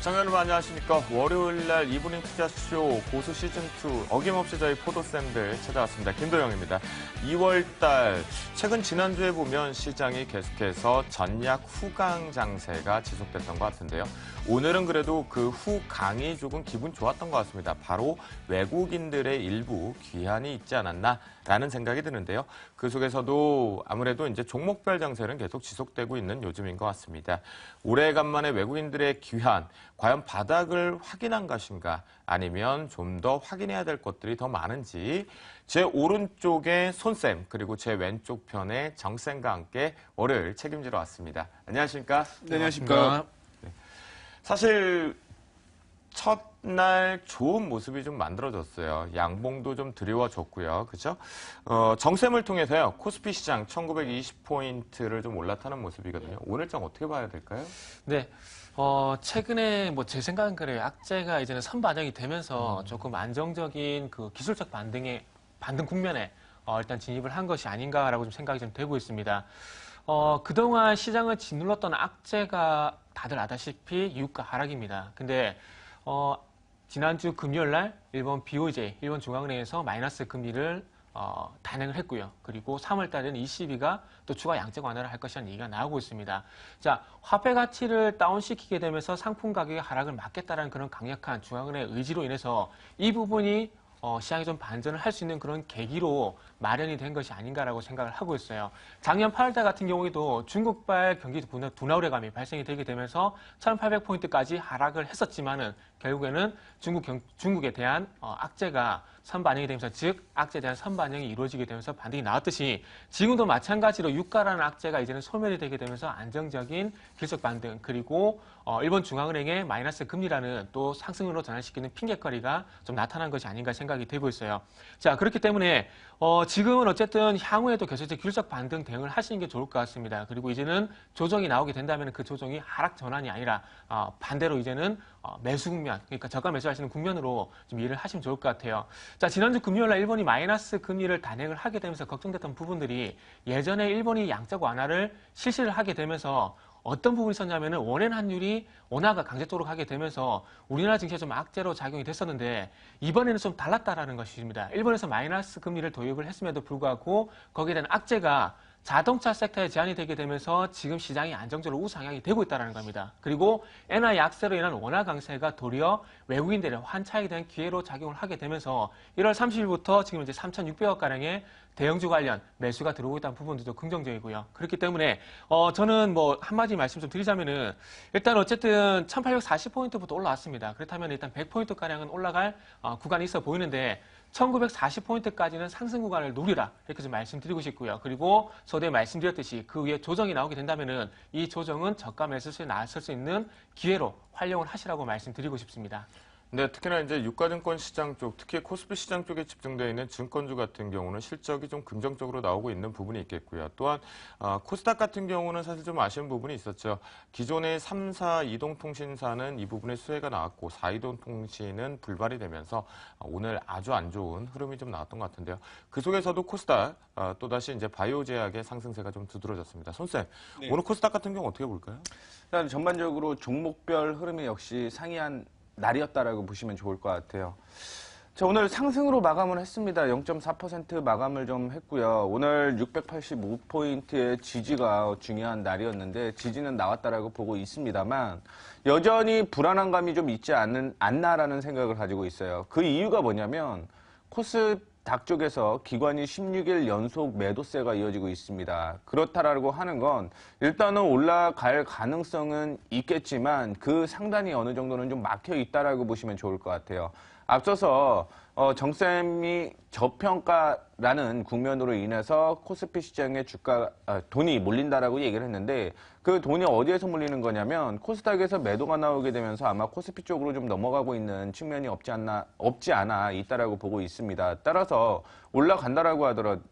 시청자 여러분 안녕하십니까. 월요일날 이브닝 투자쇼 고수 시즌2 어김없이 저희 포도쌤들 찾아왔습니다. 김도영입니다. 2월달 최근 지난주에 보면 시장이 계속해서 전약 후강 장세가 지속됐던 것 같은데요. 오늘은 그래도 그 후강이 조금 기분 좋았던 것 같습니다. 바로 외국인들의 일부 귀환이 있지 않았나라는 생각이 드는데요. 그 속에서도 아무래도 이제 종목별 장세는 계속 지속되고 있는 요즘인 것 같습니다. 오래간만에 외국인들의 귀환, 과연 바닥을 확인한 것인가 아니면 좀 더 확인해야 될 것들이 더 많은지 제 오른쪽에 손쌤 그리고 제 왼쪽 편에 정쌤과 함께 월요일 책임지러 왔습니다. 안녕하십니까? 네, 안녕하십니까? 네. 사실 첫날 좋은 모습이 좀 만들어졌어요. 양봉도 좀 드리워졌고요. 그죠? 정쌤을 통해서요. 코스피 시장 1920포인트를 좀 올라타는 모습이거든요. 오늘장 어떻게 봐야 될까요? 네. 최근에 제 생각은 그래요. 악재가 이제는 선반영이 되면서 조금 안정적인 그 기술적 반등 국면에 일단 진입을 한 것이 아닌가라고 좀 생각이 좀 되고 있습니다. 그동안 시장을 짓눌렀던 악재가 다들 아다시피 유가 하락입니다. 근데 지난주 금요일 날 일본 BOJ, 일본 중앙은행에서 마이너스 금리를 단행을 했고요. 그리고 3월 달에는 ECB가 또 추가 양적 완화를 할 것이라는 얘기가 나오고 있습니다. 자, 화폐 가치를 다운시키게 되면서 상품 가격의 하락을 막겠다라는 그런 강력한 중앙은행의 의지로 인해서 이 부분이 시장이 좀 반전을 할 수 있는 그런 계기로 마련이 된 것이 아닌가라고 생각을 하고 있어요. 작년 8월달 같은 경우에도 중국발 경기 둔화우려감이 발생이 되게 되면서 1800포인트까지 하락을 했었지만은 결국에는 중국에 대한 악재가 선반영이 되면서 즉 악재에 대한 선반영이 이루어지게 되면서 반등이 나왔듯이 지금도 마찬가지로 유가라는 악재가 이제는 소멸이 되게 되면서 안정적인 기술적 반등 그리고 일본 중앙은행의 마이너스 금리라는 또 상승으로 전환시키는 핑계거리가 좀 나타난 것이 아닌가 생각이 되고 있어요. 자, 그렇기 때문에 지금은 어쨌든 향후에도 계속해서 기술적 반등 대응을 하시는 게 좋을 것 같습니다. 그리고 이제는 조정이 나오게 된다면 그 조정이 하락 전환이 아니라 반대로 이제는 매수 국면, 그러니까 저가 매수하시는 국면으로 좀 이해를 하시면 좋을 것 같아요. 자, 지난주 금요일 날 일본이 마이너스 금리를 단행을 하게 되면서 걱정됐던 부분들이 예전에 일본이 양적 완화를 실시를 하게 되면서 어떤 부분이 있었냐면은 원엔 환율이 원화가 강세적으로 가게 되면서 우리나라 증시에 좀 악재로 작용이 됐었는데 이번에는 좀 달랐다라는 것입니다. 일본에서 마이너스 금리를 도입을 했음에도 불구하고 거기에 대한 악재가 자동차 섹터에 제한이 되게 되면서 지금 시장이 안정적으로 우상향이 되고 있다는 겁니다. 그리고 엔화 약세로 인한 원화 강세가 도리어 외국인들의 환차에 대한 기회로 작용을 하게 되면서 1월 30일부터 지금 이제 3,600억가량의 대형주 관련 매수가 들어오고 있다는 부분도 긍정적이고요. 그렇기 때문에 저는 한마디 말씀 좀 드리자면은 일단 어쨌든 1840포인트부터 올라왔습니다. 그렇다면 일단 100포인트가량은 올라갈 구간이 있어 보이는데 1940포인트까지는 상승 구간을 노리라 이렇게 좀 말씀드리고 싶고요. 그리고 서두에 말씀드렸듯이 그 위에 조정이 나오게 된다면은 이 조정은 저가 매수수에 나설 수 있는 기회로 활용을 하시라고 말씀드리고 싶습니다. 네, 특히나 이제 유가증권 시장 쪽, 특히 코스피 시장 쪽에 집중되어 있는 증권주 같은 경우는 실적이 좀 긍정적으로 나오고 있는 부분이 있겠고요. 또한 코스닥 같은 경우는 사실 좀 아쉬운 부분이 있었죠. 기존의 3사 이동통신사는 이 부분에 수혜가 나왔고 4이동통신은 불발이 되면서 오늘 아주 안 좋은 흐름이 좀 나왔던 것 같은데요. 그 속에서도 코스닥 또다시 이제 바이오제약의 상승세가 좀 두드러졌습니다. 손쌤, 네. 오늘 코스닥 같은 경우 어떻게 볼까요? 일단 전반적으로 종목별 흐름이 역시 상이한 날이었다라고 보시면 좋을 것 같아요. 자, 오늘 상승으로 마감을 했습니다. 0.4% 마감을 좀 했고요. 오늘 685포인트의 지지가 중요한 날이었는데 지지는 나왔다라고 보고 있습니다만 여전히 불안한 감이 좀 있지 않나라는 생각을 가지고 있어요. 그 이유가 뭐냐면 코스닥 쪽에서 기관이 16일 연속 매도세가 이어지고 있습니다. 그렇다라고 하는 건 일단은 올라갈 가능성은 있겠지만 그 상단이 어느 정도는 좀 막혀 있다라고 보시면 좋을 것 같아요. 앞서서 정쌤이 저평가라는 국면으로 인해서 코스피 시장에 돈이 몰린다라고 얘기를 했는데 그 돈이 어디에서 몰리는 거냐면 코스닥에서 매도가 나오게 되면서 아마 코스피 쪽으로 좀 넘어가고 있는 측면이 없지 않아 있다라고 보고 있습니다. 따라서 올라간다라고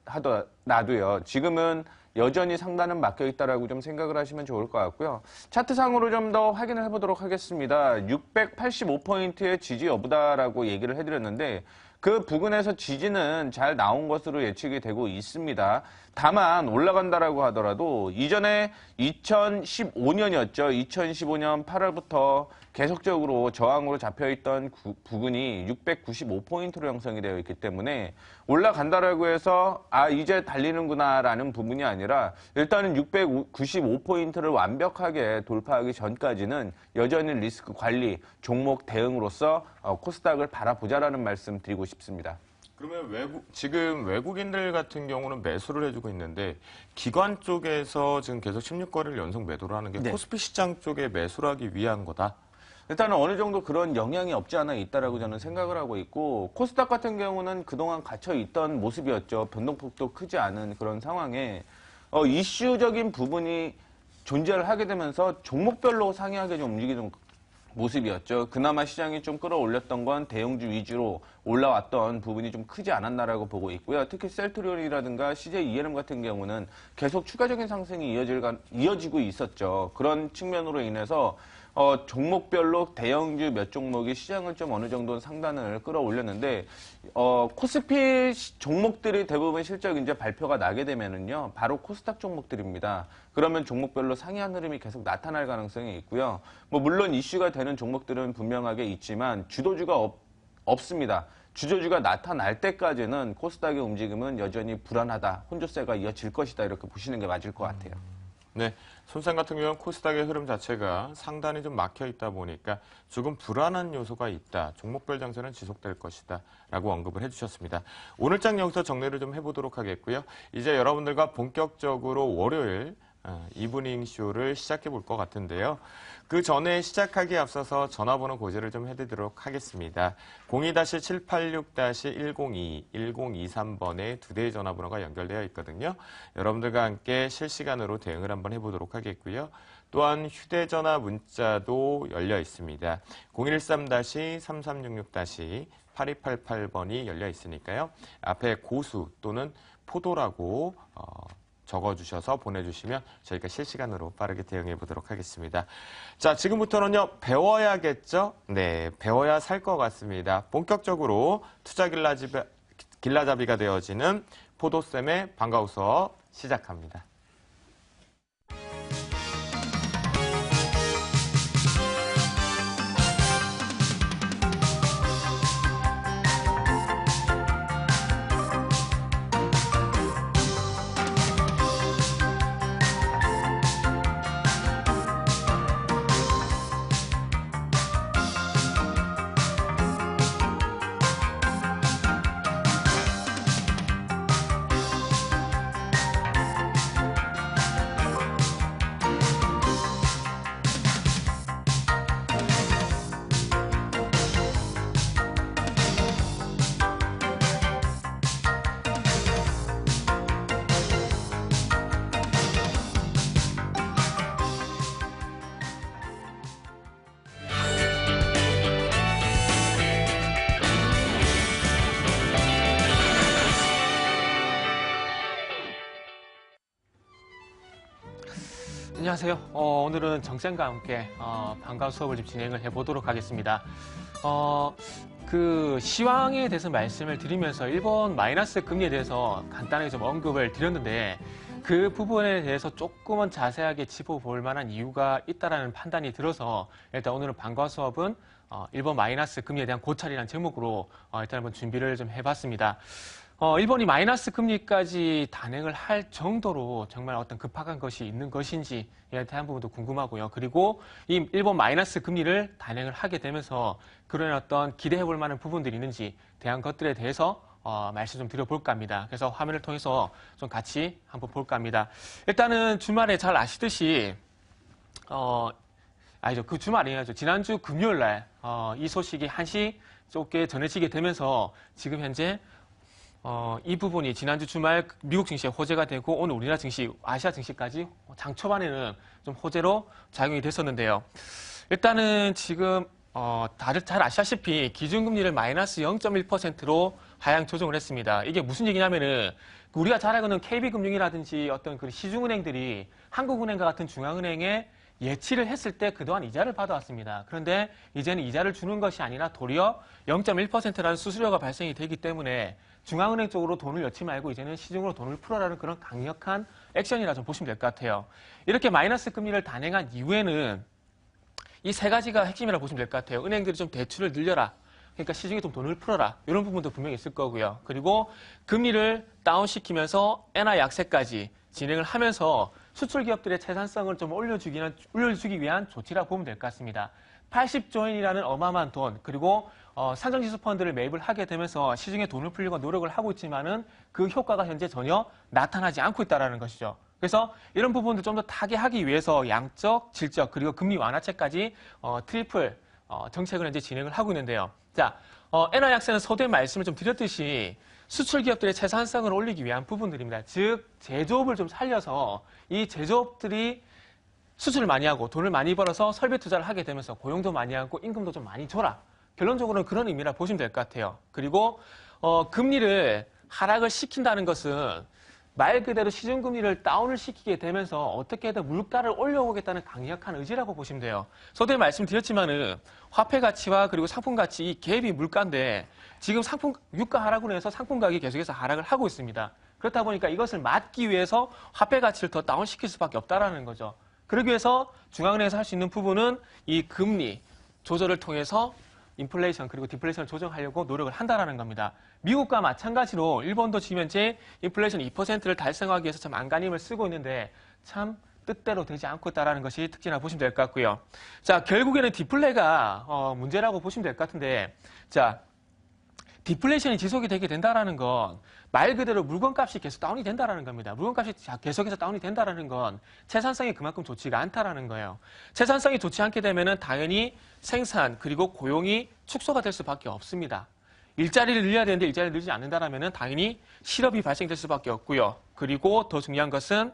하더라도요. 지금은 여전히 상단은 막혀 있다라고 좀 생각을 하시면 좋을 것 같고요. 차트상으로 좀 더 확인을 해보도록 하겠습니다. 685포인트의 지지 여부다라고 얘기를 해드렸는데 그 부근에서 지지는 잘 나온 것으로 예측이 되고 있습니다. 다만 올라간다라고 하더라도 이전에 2015년이었죠. 2015년 8월부터 계속적으로 저항으로 잡혀있던 부근이 695포인트로 형성이 되어 있기 때문에 올라간다라고 해서 이제 달리는구나라는 부분이 아니라 일단은 695포인트를 완벽하게 돌파하기 전까지는 여전히 리스크 관리, 종목 대응으로서 코스닥을 바라보자라는 말씀 드리고 싶습니다. 그러면 지금 외국인들 같은 경우는 매수를 해주고 있는데 기관 쪽에서 지금 계속 16거래를 연속 매도를 하는 게 네. 코스피 시장 쪽에 매수를 하기 위한 거다. 일단은 어느 정도 그런 영향이 없지 않아 있다라고 저는 생각을 하고 있고, 코스닥 같은 경우는 그동안 갇혀 있던 모습이었죠. 변동폭도 크지 않은 그런 상황에 이슈적인 부분이 존재를 하게 되면서 종목별로 상이하게 좀 움직이는 모습이었죠. 그나마 시장이 좀 끌어올렸던 건 대형주 위주로 올라왔던 부분이 좀 크지 않았나라고 보고 있고요. 특히 셀트리온이라든가 CJ ENM 같은 경우는 계속 추가적인 상승이 이어지고 있었죠. 그런 측면으로 인해서 종목별로 대형주 몇 종목이 시장을 좀 어느 정도 상단을 끌어올렸는데, 코스피 종목들이 대부분 실적 이제 발표가 나게 되면은요, 바로 코스닥 종목들입니다. 그러면 종목별로 상이한 흐름이 계속 나타날 가능성이 있고요. 물론 이슈가 되는 종목들은 분명하게 있지만 주도주가 없습니다. 주도주가 나타날 때까지는 코스닥의 움직임은 여전히 불안하다, 혼조세가 이어질 것이다, 이렇게 보시는 게 맞을 것 같아요. 네, 손상 같은 경우는 코스닥의 흐름 자체가 상단이 좀 막혀 있다 보니까 조금 불안한 요소가 있다. 종목별 장세는 지속될 것이다. 라고 언급을 해주셨습니다. 오늘 장 여기서 정리를 좀 해보도록 하겠고요. 이제 여러분들과 본격적으로 월요일 이브닝 쇼를 시작해 볼 것 같은데요. 그 전에 시작하기에 앞서서 전화번호 고지를 좀 해드리도록 하겠습니다. 02-786-102, 1023번에 두 대의 전화번호가 연결되어 있거든요. 여러분들과 함께 실시간으로 대응을 한번 해보도록 하겠고요. 또한 휴대전화 문자도 열려 있습니다. 013-3366-8288번이 열려 있으니까요. 앞에 고수 또는 포도라고 적어주셔서 보내주시면 저희가 실시간으로 빠르게 대응해 보도록 하겠습니다. 자, 지금부터는요, 배워야겠죠? 네, 배워야 살 것 같습니다. 본격적으로 투자 길라잡이가 되어지는 포도쌤의 방과후 수업 시작합니다. 안녕하세요. 오늘은 정쌤과 함께 방과후 수업을 좀 진행을 해보도록 하겠습니다. 그 시황에 대해서 말씀을 드리면서 일본 마이너스 금리에 대해서 간단하게 좀 언급을 드렸는데, 그 부분에 대해서 조금은 자세하게 짚어볼 만한 이유가 있다라는 판단이 들어서 일단 오늘은 방과후 수업은 일본 마이너스 금리에 대한 고찰이라는 제목으로 일단 한번 준비를 좀 해봤습니다. 일본이 마이너스 금리까지 단행을 할 정도로 정말 어떤 급박한 것이 있는 것인지에 대한 부분도 궁금하고요. 그리고 이 일본 마이너스 금리를 단행을 하게 되면서 그런 어떤 기대해 볼 만한 부분들이 있는지 대한 것들에 대해서 말씀 좀 드려볼까 합니다. 그래서 화면을 통해서 좀 같이 한번 볼까 합니다. 일단은 주말에 잘 아시듯이 그 주말이 아니죠. 지난주 금요일 날 이 소식이 1시 쪽에 전해지게 되면서 지금 현재 이 부분이 지난주 주말 미국 증시에 호재가 되고 오늘 우리나라 증시, 아시아 증시까지 장 초반에는 좀 호재로 작용이 됐었는데요. 일단은 지금 다들 잘 아시다시피 기준금리를 마이너스 0.1%로 하향 조정을 했습니다. 이게 무슨 얘기냐면은 우리가 잘 알고 있는 KB금융이라든지 어떤 그 시중은행들이 한국은행과 같은 중앙은행의 예치를 했을 때 그동안 이자를 받아왔습니다. 그런데 이제는 이자를 주는 것이 아니라 도리어 0.1%라는 수수료가 발생이 되기 때문에 중앙은행 쪽으로 돈을 넣지 말고 이제는 시중으로 돈을 풀어라는 그런 강력한 액션이라 좀 보시면 될 것 같아요. 이렇게 마이너스 금리를 단행한 이후에는 이 세 가지가 핵심이라고 보시면 될 것 같아요. 은행들이 좀 대출을 늘려라. 그러니까 시중에 좀 돈을 풀어라. 이런 부분도 분명히 있을 거고요. 그리고 금리를 다운시키면서 엔화 약세까지 진행을 하면서 수출 기업들의 채산성을 좀 올려주기 위한 조치라고 보면 될 것 같습니다. 80조 원이라는 어마어마한 돈, 그리고 상장지수 펀드를 매입을 하게 되면서 시중에 돈을 풀려고 노력을 하고 있지만은 그 효과가 현재 전혀 나타나지 않고 있다는 것이죠. 그래서 이런 부분들 좀 더 타개하기 위해서 양적, 질적, 그리고 금리 완화책까지 트리플 정책을 현재 진행을 하고 있는데요. 자, 엔화 약세는 서두에 말씀을 좀 드렸듯이 수출 기업들의 채산성을 올리기 위한 부분들입니다. 즉, 제조업을 좀 살려서 이 제조업들이 수출을 많이 하고 돈을 많이 벌어서 설비 투자를 하게 되면서 고용도 많이 하고 임금도 좀 많이 줘라. 결론적으로는 그런 의미라 보시면 될 것 같아요. 그리고 금리를 하락을 시킨다는 것은 말 그대로 시중금리를 다운을 시키게 되면서 어떻게든 물가를 올려오겠다는 강력한 의지라고 보시면 돼요. 서두에 말씀드렸지만은 화폐 가치와 그리고 상품 가치 이 갭이 물가인데 지금 유가 하락으로 해서 상품 가격이 계속해서 하락을 하고 있습니다. 그렇다 보니까 이것을 막기 위해서 화폐 가치를 더 다운시킬 수밖에 없다라는 거죠. 그러기 위해서 중앙은행에서 할 수 있는 부분은 이 금리 조절을 통해서 인플레이션 그리고 디플레이션을 조정하려고 노력을 한다라는 겁니다. 미국과 마찬가지로 일본도 지금 현재 인플레이션 2%를 달성하기 위해서 참 안간힘을 쓰고 있는데 참 뜻대로 되지 않고 있다는 것이 특징이라고 보시면 될 것 같고요. 자, 결국에는 디플레가 문제라고 보시면 될 것 같은데, 자, 디플레이션이 지속이 되게 된다는 건 말 그대로 물건값이 계속 다운이 된다는 겁니다. 물건값이 계속해서 다운이 된다는 건 채산성이 그만큼 좋지가 않다는 거예요. 채산성이 좋지 않게 되면 당연히 생산 그리고 고용이 축소가 될 수밖에 없습니다. 일자리를 늘려야 되는데 일자리를 늘리지 않는다면 당연히 실업이 발생될 수밖에 없고요. 그리고 더 중요한 것은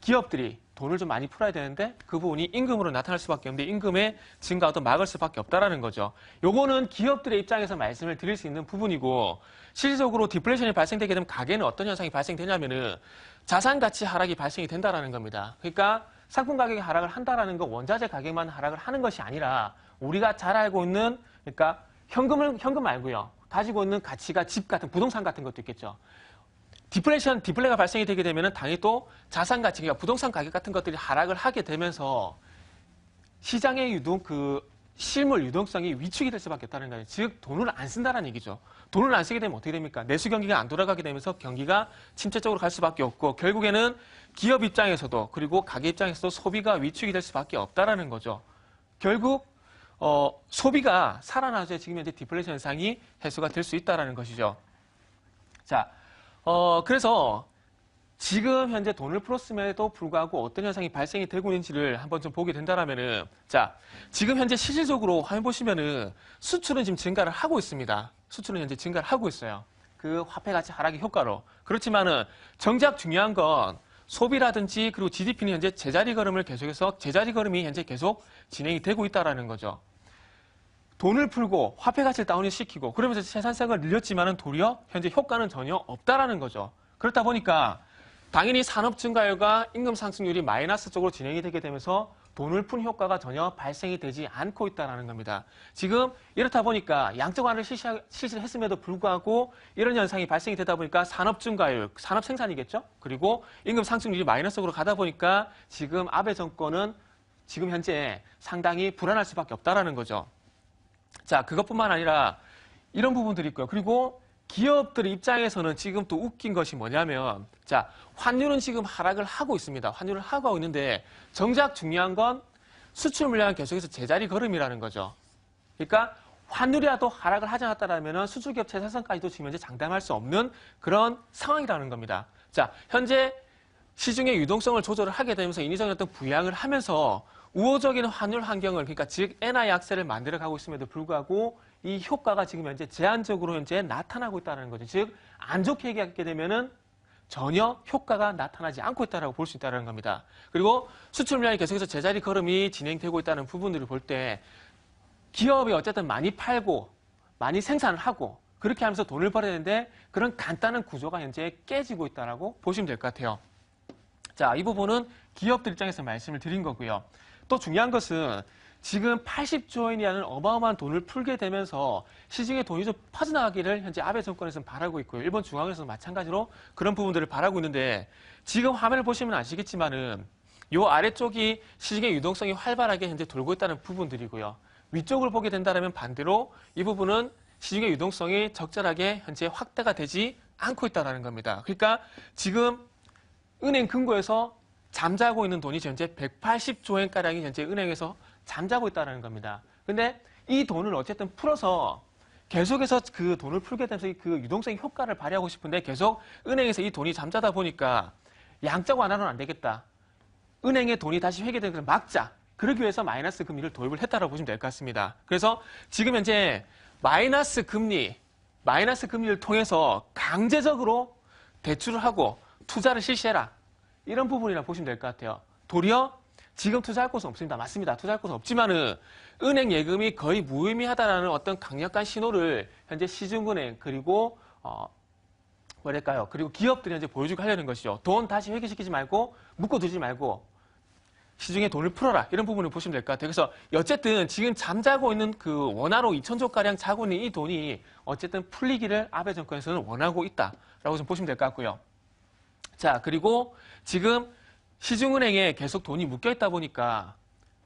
기업들이 돈을 좀 많이 풀어야 되는데 그 부분이 임금으로 나타날 수밖에 없는데 임금의 증가도 막을 수밖에 없다는 거죠. 요거는 기업들의 입장에서 말씀을 드릴 수 있는 부분이고 실질적으로 디플레이션이 발생되게 되면 가계는 어떤 현상이 발생되냐면은 자산 가치 하락이 발생이 된다는 겁니다. 그러니까 상품 가격이 하락을 한다는 건 원자재 가격만 하락을 하는 것이 아니라 우리가 잘 알고 있는 그러니까 현금 말고요. 가지고 있는 가치가 집 같은 부동산 같은 것도 있겠죠. 디플레가 발생이 되게 되면 당연히 또 자산 가치, 그러니까 부동산 가격 같은 것들이 하락을 하게 되면서 시장의 실물 유동성이 위축이 될 수밖에 없다는 거예요. 즉, 돈을 안 쓴다는 얘기죠. 돈을 안 쓰게 되면 어떻게 됩니까? 내수 경기가 안 돌아가게 되면서 경기가 침체 쪽으로 갈 수밖에 없고 결국에는 기업 입장에서도 그리고 가게 입장에서도 소비가 위축이 될 수밖에 없다는 거죠. 결국 소비가 살아나서 지금 현재 디플레이션 현상이 해소가 될 수 있다는 것이죠. 자, 그래서 지금 현재 돈을 풀었음에도 불구하고 어떤 현상이 발생이 되고 있는지를 한번 좀 보게 된다면은, 자, 지금 현재 실질적으로 화면 보시면은 수출은 지금 증가를 하고 있습니다. 수출은 현재 증가를 하고 있어요. 그 화폐 가치 하락의 효과로. 그렇지만은 정작 중요한 건 소비라든지 그리고 GDP는 현재 제자리 걸음이 현재 계속 진행이 되고 있다라는 거죠. 돈을 풀고 화폐 가치를 다운시키고 그러면서 생산성을 늘렸지만은 도리어 현재 효과는 전혀 없다라는 거죠. 그렇다 보니까 당연히 산업 증가율과 임금 상승률이 마이너스 쪽으로 진행이 되게 되면서 돈을 푼 효과가 전혀 발생이 되지 않고 있다는 겁니다. 지금 이렇다 보니까 양적 완화를 실시를 했음에도 불구하고 이런 현상이 발생이 되다 보니까 산업 증가율, 산업 생산이겠죠? 그리고 임금 상승률이 마이너스로 가다 보니까 지금 아베 정권은 지금 현재 상당히 불안할 수밖에 없다라는 거죠. 자, 그것뿐만 아니라 이런 부분들이 있고요. 그리고 기업들의 입장에서는 지금 또 웃긴 것이 뭐냐면, 자, 환율은 지금 하락을 하고 있습니다. 환율을 하고 있는데 정작 중요한 건 수출 물량은 계속해서 제자리 걸음이라는 거죠. 그러니까 환율이라도 하락을 하지 않았다면 수출기업 채산성까지도 지금 현재 장담할 수 없는 그런 상황이라는 겁니다. 자, 현재 시중의 유동성을 조절을 하게 되면서 인위적인 어떤 부양을 하면서 우호적인 환율 환경을, 그러니까 즉 엔화 약세를 만들어가고 있음에도 불구하고 이 효과가 지금 현재 제한적으로 현재 나타나고 있다는 거죠. 즉 안 좋게 얘기하게 되면은 전혀 효과가 나타나지 않고 있다고 볼 수 있다는 겁니다. 그리고 수출 물량이 계속해서 제자리 걸음이 진행되고 있다는 부분들을 볼 때 기업이 어쨌든 많이 팔고 많이 생산을 하고 그렇게 하면서 돈을 벌어야 되는데 그런 간단한 구조가 현재 깨지고 있다고 보시면 될 것 같아요. 자, 이 부분은 기업들 입장에서 말씀을 드린 거고요. 또 중요한 것은 지금 80조 원이라는 어마어마한 돈을 풀게 되면서 시중에 돈이 좀 퍼져나가기를 현재 아베 정권에서는 바라고 있고요. 일본 중앙에서는 마찬가지로 그런 부분들을 바라고 있는데 지금 화면을 보시면 아시겠지만은 요 아래쪽이 시중의 유동성이 활발하게 현재 돌고 있다는 부분들이고요. 위쪽을 보게 된다면 반대로 이 부분은 시중의 유동성이 적절하게 현재 확대가 되지 않고 있다는 겁니다. 그러니까 지금 은행 금고에서 잠자고 있는 돈이 현재 180조 원가량이 현재 은행에서 잠자고 있다는 겁니다. 근데 이 돈을 어쨌든 풀어서 계속해서 그 돈을 풀게 되면서 그 유동성 효과를 발휘하고 싶은데 계속 은행에서 이 돈이 잠자다 보니까 양적 완화는 안 되겠다. 은행의 돈이 다시 회귀되는 것을 막자. 그러기 위해서 마이너스 금리를 도입을 했다고 보시면 될 것 같습니다. 그래서 지금 현재 마이너스 금리를 통해서 강제적으로 대출을 하고 투자를 실시해라. 이런 부분이라 보시면 될 것 같아요. 도리어 지금 투자할 곳은 없습니다. 맞습니다. 투자할 곳은 없지만은 은행 예금이 거의 무의미하다라는 어떤 강력한 신호를 현재 시중은행 그리고 그리고 기업들이 현재 보여주고 하려는 것이죠. 돈 다시 회귀시키지 말고 묶어두지 말고 시중에 돈을 풀어라. 이런 부분을 보시면 될 것 같아요. 그래서 어쨌든 지금 잠자고 있는 그 원화로 2,000조가량 자고 있는 이 돈이 어쨌든 풀리기를 아베 정권에서는 원하고 있다라고 좀 보시면 될 것 같고요. 자, 그리고 지금 시중은행에 계속 돈이 묶여있다 보니까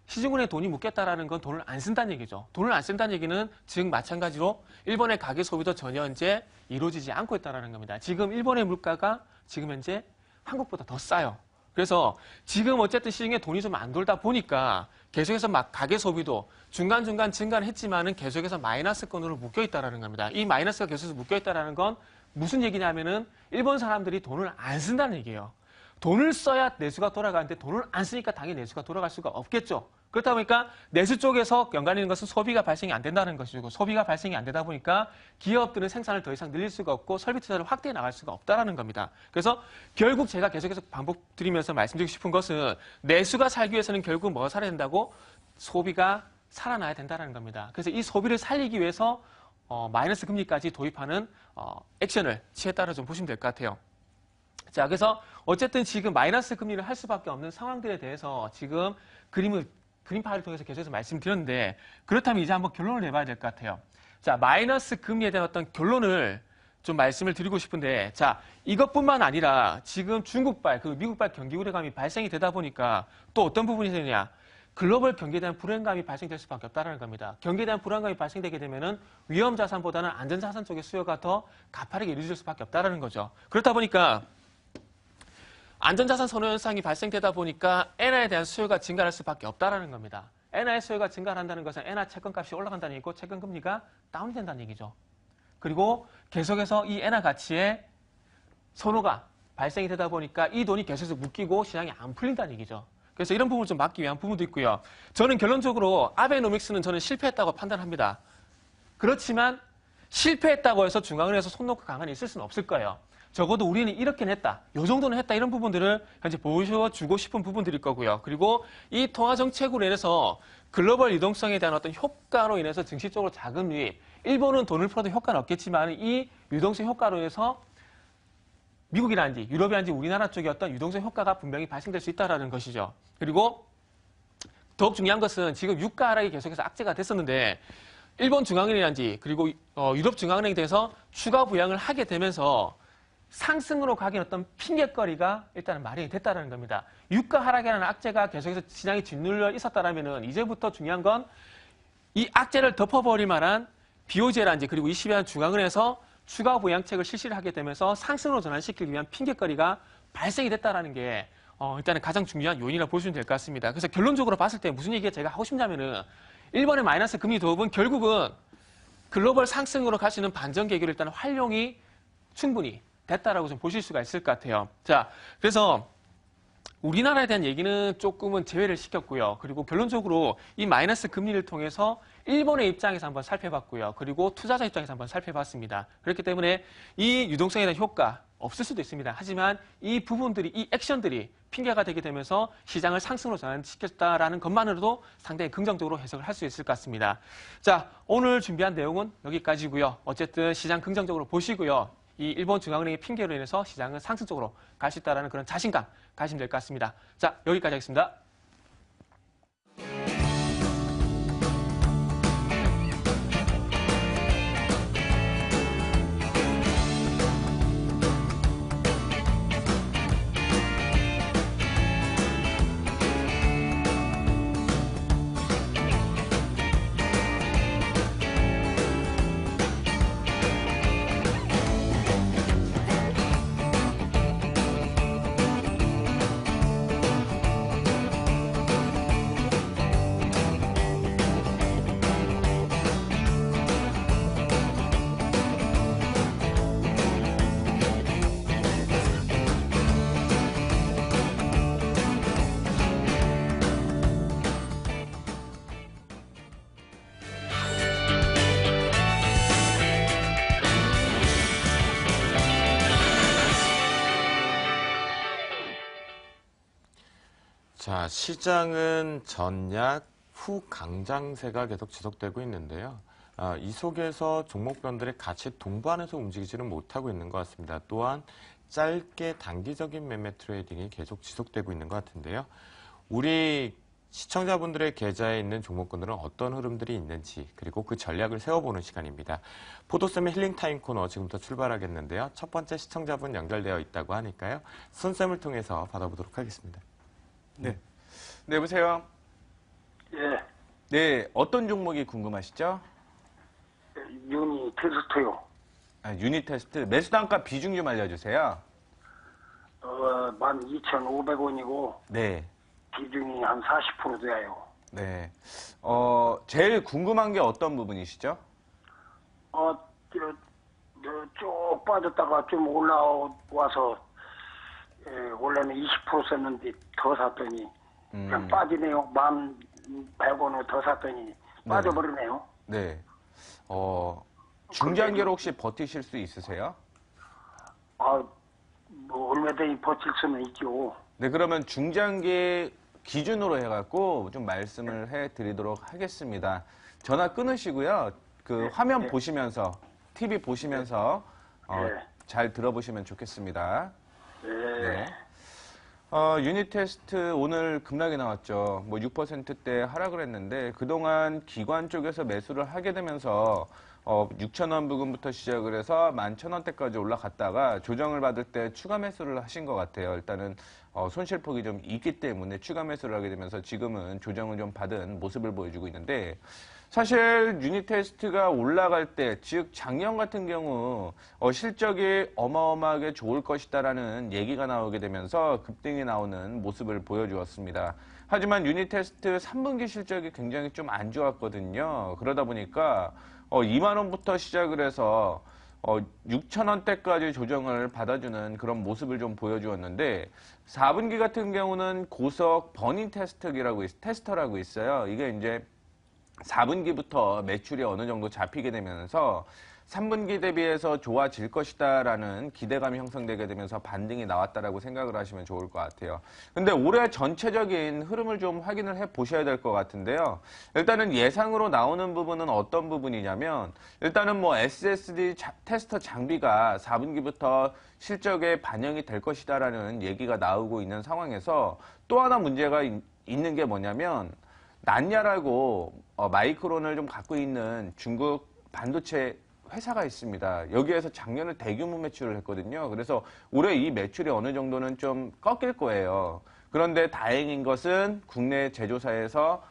시중은행에 돈이 묶였다라는 건 돈을 안 쓴다는 얘기죠. 돈을 안 쓴다는 얘기는 즉 마찬가지로 일본의 가계 소비도 전혀 현재 이루어지지 않고 있다는 겁니다. 지금 일본의 물가가 지금 현재 한국보다 더 싸요. 그래서 지금 어쨌든 시중에 돈이 좀 안 돌다 보니까 계속해서 막 가계 소비도 중간중간 증가는 했지만은 계속해서 마이너스권으로 묶여있다는 겁니다. 이 마이너스가 계속해서 묶여있다는 건 무슨 얘기냐면은 일본 사람들이 돈을 안 쓴다는 얘기예요. 돈을 써야 내수가 돌아가는데 돈을 안 쓰니까 당연히 내수가 돌아갈 수가 없겠죠. 그렇다 보니까 내수 쪽에서 연관이 있는 것은 소비가 발생이 안 된다는 것이고 소비가 발생이 안 되다 보니까 기업들은 생산을 더 이상 늘릴 수가 없고 설비 투자를 확대해 나갈 수가 없다는 겁니다. 그래서 결국 제가 계속해서 반복드리면서 말씀드리고 싶은 것은 내수가 살기 위해서는 결국 뭐가 살아야 된다고? 소비가 살아나야 된다는 겁니다. 그래서 이 소비를 살리기 위해서 마이너스 금리까지 도입하는 액션을 취했다고 좀 보시면 될 것 같아요. 자, 그래서 어쨌든 지금 마이너스 금리를 할 수밖에 없는 상황들에 대해서 지금 그림파를 통해서 계속해서 말씀드렸는데 그렇다면 이제 한번 결론을 내봐야 될 것 같아요. 자, 마이너스 금리에 대한 어떤 결론을 좀 말씀을 드리고 싶은데 자, 이것뿐만 아니라 지금 중국발, 미국발 경기 우려감이 발생이 되다 보니까 또 어떤 부분이 되느냐. 글로벌 경기에 대한 불안감이 발생될 수밖에 없다는 겁니다. 경기에 대한 불안감이 발생되게 되면은 위험 자산보다는 안전 자산 쪽의 수요가 더 가파르게 이루어질 수밖에 없다는 거죠. 그렇다 보니까 안전자산 선호 현상이 발생되다 보니까 엔화에 대한 수요가 증가할 수밖에 없다는 겁니다. 엔화의 수요가 증가한다는 것은 엔화 채권값이 올라간다는 얘기고 채권 금리가 다운된다는 얘기죠. 그리고 계속해서 이 엔화 가치의 선호가 발생이 되다 보니까 이 돈이 계속해서 묶이고 시장이 안 풀린다는 얘기죠. 그래서 이런 부분을 좀 막기 위한 부분도 있고요. 저는 결론적으로 아베노믹스는 저는 실패했다고 판단합니다. 그렇지만 실패했다고 해서 중앙은행에서 손 놓고 가만히 있을 수는 없을 거예요. 적어도 우리는 이렇게는 했다. 요 정도는 했다. 이런 부분들을 현재 보여주고 싶은 부분들일 거고요. 그리고 이 통화정책으로 인해서 글로벌 유동성에 대한 어떤 효과로 인해서 증시 쪽으로 자금 유입. 일본은 돈을 풀어도 효과는 없겠지만 이 유동성 효과로 인해서 미국이라든지 유럽이라든지 우리나라 쪽의 어떤 유동성 효과가 분명히 발생될 수 있다는 것이죠. 그리고 더욱 중요한 것은 지금 유가 하락이 계속해서 악재가 됐었는데 일본 중앙은행이라든지 그리고 유럽 중앙은행에 대해서 추가 부양을 하게 되면서 상승으로 가긴 어떤 핑계거리가 일단은 마련이 됐다는 겁니다. 유가 하락이라는 악재가 계속해서 시장에 짓눌려 있었다라면은 이제부터 중요한 건 이 악재를 덮어버릴 만한 BOJ라든지 그리고 20여 중앙은행에서 추가 부양책을 실시를 하게 되면서 상승으로 전환시키기 위한 핑계거리가 발생이 됐다라는 게 일단은 가장 중요한 요인이라고 보시면 될 것 같습니다. 그래서 결론적으로 봤을 때 무슨 얘기가 제가 하고 싶냐면은 일본의 마이너스 금리 도입은 결국은 글로벌 상승으로 갈 수 있는 반전 계기로 일단 활용이 충분히 됐다라고 좀 보실 수가 있을 것 같아요. 자, 그래서 우리나라에 대한 얘기는 조금은 제외를 시켰고요. 그리고 결론적으로 이 마이너스 금리를 통해서 일본의 입장에서 한번 살펴봤고요. 그리고 투자자 입장에서 한번 살펴봤습니다. 그렇기 때문에 이 유동성에 대한 효과 없을 수도 있습니다. 하지만 이 부분들이, 이 액션들이 핑계가 되게 되면서 시장을 상승으로 전환시켰다라는 것만으로도 상당히 긍정적으로 해석을 할 수 있을 것 같습니다. 자, 오늘 준비한 내용은 여기까지고요. 어쨌든 시장 긍정적으로 보시고요. 이 일본 중앙은행의 핑계로 인해서 시장은 상승적으로 갈 수 있다는 그런 자신감 가시면 될 것 같습니다. 자, 여기까지 하겠습니다. 자, 시장은 전약 후 강장세가 계속 지속되고 있는데요. 이 속에서 종목별들의 같이 동반해서 움직이지는 못하고 있는 것 같습니다. 또한 짧게 단기적인 매매 트레이딩이 계속 지속되고 있는 것 같은데요. 우리 시청자분들의 계좌에 있는 종목군들은 어떤 흐름들이 있는지, 그리고 그 전략을 세워보는 시간입니다. 포도쌤의 힐링타임 코너 지금부터 출발하겠는데요. 첫 번째 시청자분 연결되어 있다고 하니까요. 손쌤을 통해서 받아보도록 하겠습니다. 네. 네, 여보세요? 예, 네, 어떤 종목이 궁금하시죠? 유니 테스트요. 유닛 테스트. 매수 단가 비중 좀 알려주세요. 12,500원이고, 네. 비중이 한 40% 돼요. 네. 제일 궁금한 게 어떤 부분이시죠? 쭉 빠졌다가 좀 올라와서, 원래는 20% 썼는데 더 샀더니, 그냥 빠지네요. 1,100원을 더 샀더니, 빠져버리네요. 네. 중장기로 혹시 버티실 수 있으세요? 얼마든지 버틸 수는 있죠. 네, 그러면 중장기 기준으로 해갖고 좀 말씀을 해드리도록 하겠습니다. 전화 끊으시고요. 그 화면 보시면서, TV 보시면서 네. 잘 들어보시면 좋겠습니다. 네. 유닛 테스트 오늘 급락이 나왔죠. 뭐 6%대 하락을 했는데 그동안 기관 쪽에서 매수를 하게 되면서 6,000원 부근부터 시작을 해서 11,000원대까지 올라갔다가 조정을 받을 때 추가 매수를 하신 것 같아요. 일단은 손실폭이 좀 있기 때문에 추가 매수를 하게 되면서 지금은 조정을 좀 받은 모습을 보여주고 있는데 사실 유닛 테스트가 올라갈 때, 즉 작년 같은 경우 실적이 어마어마하게 좋을 것이다라는 얘기가 나오게 되면서 급등이 나오는 모습을 보여주었습니다. 하지만 유닛 테스트 3분기 실적이 굉장히 좀 안 좋았거든요. 그러다 보니까 2만 원부터 시작을 해서 6,000원대까지 조정을 받아주는 그런 모습을 좀 보여주었는데 4분기 같은 경우는 고속 버닝 테스터라고 있어요. 이게 이제 4분기부터 매출이 어느 정도 잡히게 되면서 3분기 대비해서 좋아질 것이다라는 기대감이 형성되게 되면서 반등이 나왔다라고 생각을 하시면 좋을 것 같아요. 근데 올해 전체적인 흐름을 좀 확인을 해 보셔야 될 것 같은데요. 일단은 예상으로 나오는 부분은 어떤 부분이냐면 일단은 뭐 SSD 테스터 장비가 4분기부터 실적에 반영이 될 것이다라는 얘기가 나오고 있는 상황에서 또 하나 문제가 있는 게 뭐냐면 난야라고 마이크론을 좀 갖고 있는 중국 반도체 회사가 있습니다. 여기에서 작년에 대규모 매출을 했거든요. 그래서 올해 이 매출이 어느 정도는 좀 꺾일 거예요. 그런데 다행인 것은 국내 제조사에서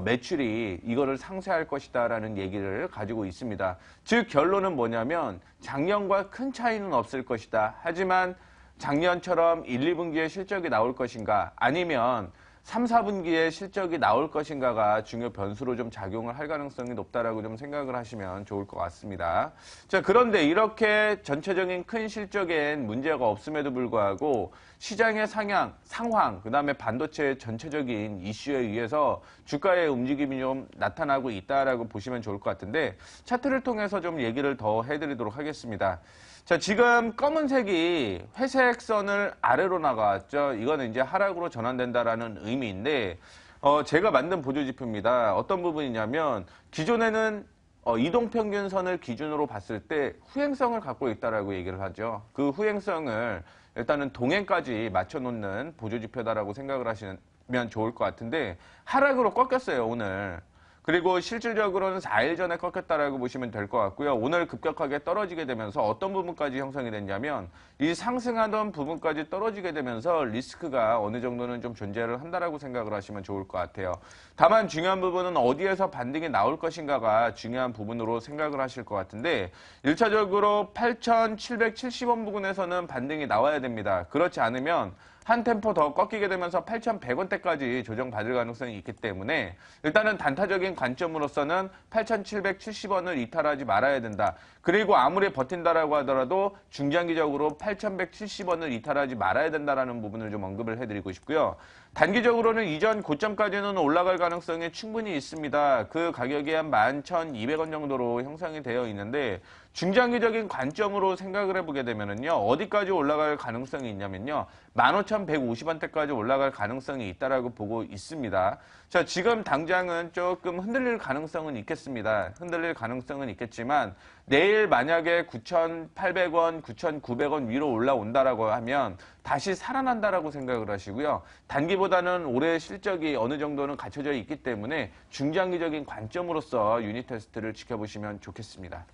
매출이 이거를 상쇄할 것이다라는 얘기를 가지고 있습니다. 즉 결론은 뭐냐면 작년과 큰 차이는 없을 것이다. 하지만 작년처럼 1, 2분기에 실적이 나올 것인가 아니면 3, 4분기에 실적이 나올 것인가가 중요 변수로 좀 작용을 할 가능성이 높다라고 좀 생각을 하시면 좋을 것 같습니다. 자, 그런데 이렇게 전체적인 큰 실적엔 문제가 없음에도 불구하고 시장의 상황, 그 다음에 반도체의 전체적인 이슈에 의해서 주가의 움직임이 좀 나타나고 있다라고 보시면 좋을 것 같은데 차트를 통해서 좀 얘기를 더 해드리도록 하겠습니다. 자, 지금 검은색이 회색 선을 아래로 나가왔죠. 이거는 이제 하락으로 전환된다라는 의미인데, 제가 만든 보조지표입니다. 어떤 부분이냐면, 기존에는 이동평균선을 기준으로 봤을 때 후행성을 갖고 있다라고 얘기를 하죠. 그 후행성을 일단은 동행까지 맞춰놓는 보조지표다라고 생각을 하시면 좋을 것 같은데 하락으로 꺾였어요, 오늘. 그리고 실질적으로는 4일 전에 꺾였다라고 보시면 될 것 같고요. 오늘 급격하게 떨어지게 되면서 어떤 부분까지 형성이 됐냐면 이 상승하던 부분까지 떨어지게 되면서 리스크가 어느 정도는 좀 존재를 한다라고 생각을 하시면 좋을 것 같아요. 다만 중요한 부분은 어디에서 반등이 나올 것인가가 중요한 부분으로 생각을 하실 것 같은데 1차적으로 8,770원 부근에서는 반등이 나와야 됩니다. 그렇지 않으면 한 템포 더 꺾이게 되면서 8,100원대까지 조정받을 가능성이 있기 때문에 일단은 단타적인 관점으로서는 8,770원을 이탈하지 말아야 된다. 그리고 아무리 버틴다라고 하더라도 중장기적으로 8,170원을 이탈하지 말아야 된다라는 부분을 좀 언급을 해드리고 싶고요. 단기적으로는 이전 고점까지는 올라갈 가능성이 충분히 있습니다. 그 가격이 한 11,200원 정도로 형성이 되어 있는데 중장기적인 관점으로 생각을 해보게 되면은요, 어디까지 올라갈 가능성이 있냐면요, 15,150원대까지 올라갈 가능성이 있다라고 보고 있습니다. 자, 지금 당장은 조금 흔들릴 가능성은 있겠습니다. 흔들릴 가능성은 있겠지만 내일 만약에 9,800원, 9,900원 위로 올라온다라고 하면 다시 살아난다라고 생각을 하시고요. 단기보다는 올해 실적이 어느 정도는 갖춰져 있기 때문에 중장기적인 관점으로서 유닛 테스트를 지켜보시면 좋겠습니다.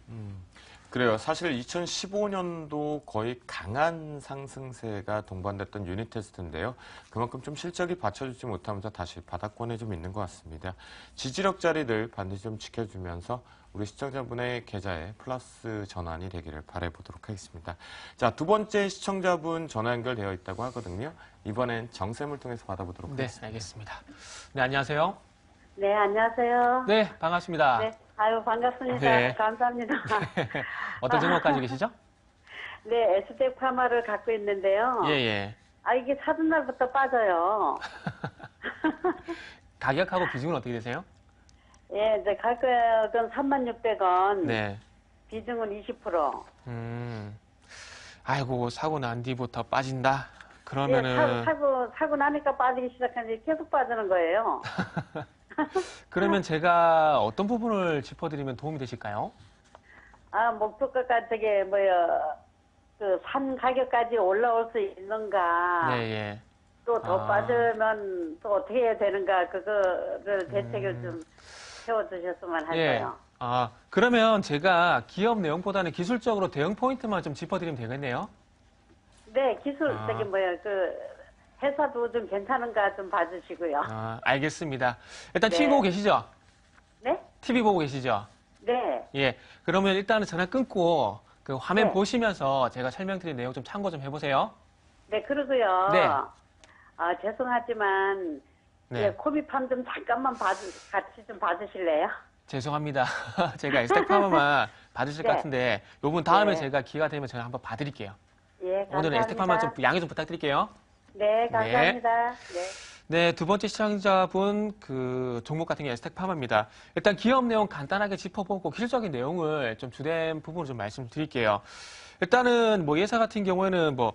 그래요. 사실 2015년도 거의 강한 상승세가 동반됐던 유닛 테스트인데요. 그만큼 좀 실적이 받쳐주지 못하면서 다시 바닥권에 좀 있는 것 같습니다. 지지력 자리들 반드시 좀 지켜주면서 우리 시청자분의 계좌에 플러스 전환이 되기를 바라보도록 하겠습니다. 자, 두 번째 시청자분 전화 연결되어 있다고 하거든요. 이번엔 정쌤을 통해서 받아보도록 네, 하겠습니다. 알겠습니다. 네, 안녕하세요. 네, 안녕하세요. 네, 반갑습니다. 네, 아유, 반갑습니다. 네. 감사합니다. 어떤 종목 가지고 계시죠? 네, 에스텍 파마를 갖고 있는데요. 예, 예. 아, 이게 사둔 날부터 빠져요. 가격하고 비중은 어떻게 되세요? 예, 이제 가격은 36,000원. 네. 비중은 20%. 아이고, 사고 난 뒤부터 빠진다? 예, 그러면은. 사고 나니까 빠지기 시작하는데 계속 빠지는 거예요. 그러면 제가 어떤 부분을 짚어드리면 도움이 되실까요? 아, 목표가까지 저게, 산 가격까지 올라올 수 있는가. 네, 예. 또 더 아. 빠지면 또 어떻게 해야 되는가. 그거를 대책을 좀 세워주셨으면 예. 할까요? 아, 그러면 제가 기업 내용보다는 기술적으로 대응 포인트만 좀 짚어드리면 되겠네요. 네, 기술, 아. 회사도 좀 괜찮은가 좀 봐주시고요. 아, 알겠습니다. 일단 네. TV 보고 계시죠? 네? TV 보고 계시죠? 네. 예. 그러면 일단은 전화 끊고 그 화면 네. 보시면서 제가 설명드린 내용 좀 참고 좀 해보세요. 네, 그러고요. 네. 아, 죄송하지만, 네. 예, 코비팜 좀 잠깐만 같이 좀 봐주실래요? 죄송합니다. 제가 에스텍파마만 받으실 것 네. 같은데 요분 다음에 네. 제가 기회가 되면 제가 한번 봐드릴게요. 예, 감사합니다. 오늘은 에스텍파마 좀 양해 좀 부탁드릴게요. 네, 감사합니다. 네. 네, 두 번째 시청자분 그 종목 같은 게 에스텍파마입니다. 일단 기업 내용 간단하게 짚어보고 기술적인 내용을 좀 주된 부분을 좀 말씀드릴게요. 일단은 뭐 예사 같은 경우에는 뭐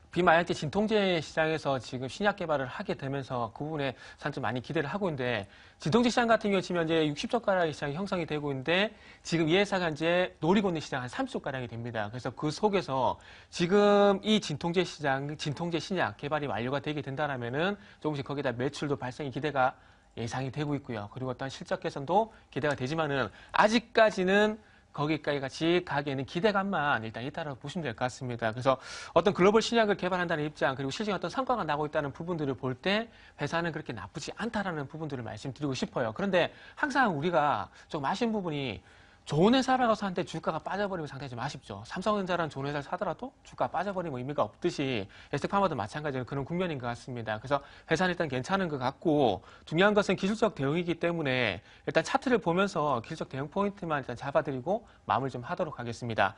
비마약제 진통제 시장에서 지금 신약 개발을 하게 되면서 그 부분에 상당히 많이 기대를 하고 있는데 진통제 시장 같은 경우 지금 현재 60조 가량의 시장이 형성이 되고 있는데 지금 이 회사가 이제 노리고 있는 시장 한 30조 가량이 됩니다. 그래서 그 속에서 지금 이 진통제 시장, 진통제 신약 개발이 완료가 되게 된다라면은 조금씩 거기다 매출도 발생이 기대가 예상이 되고 있고요. 그리고 어떤 실적 개선도 기대가 되지만은 아직까지는 거기까지 같이 가기에는 기대감만 일단 있다라고 보시면 될 것 같습니다. 그래서 어떤 글로벌 신약을 개발한다는 입장 그리고 실제 어떤 성과가 나고 있다는 부분들을 볼 때 회사는 그렇게 나쁘지 않다라는 부분들을 말씀드리고 싶어요. 그런데 항상 우리가 좀 아쉬운 부분이 좋은 회사라고 사는데 주가가 빠져버리면 상당히 좀 아쉽죠. 삼성전자라는 좋은 회사를 사더라도 주가가 빠져버리면 의미가 없듯이 에스텍파마도 마찬가지로 그런 국면인 것 같습니다. 그래서 회사는 일단 괜찮은 것 같고 중요한 것은 기술적 대응이기 때문에 일단 차트를 보면서 기술적 대응 포인트만 일단 잡아드리고 마무리 좀 하도록 하겠습니다.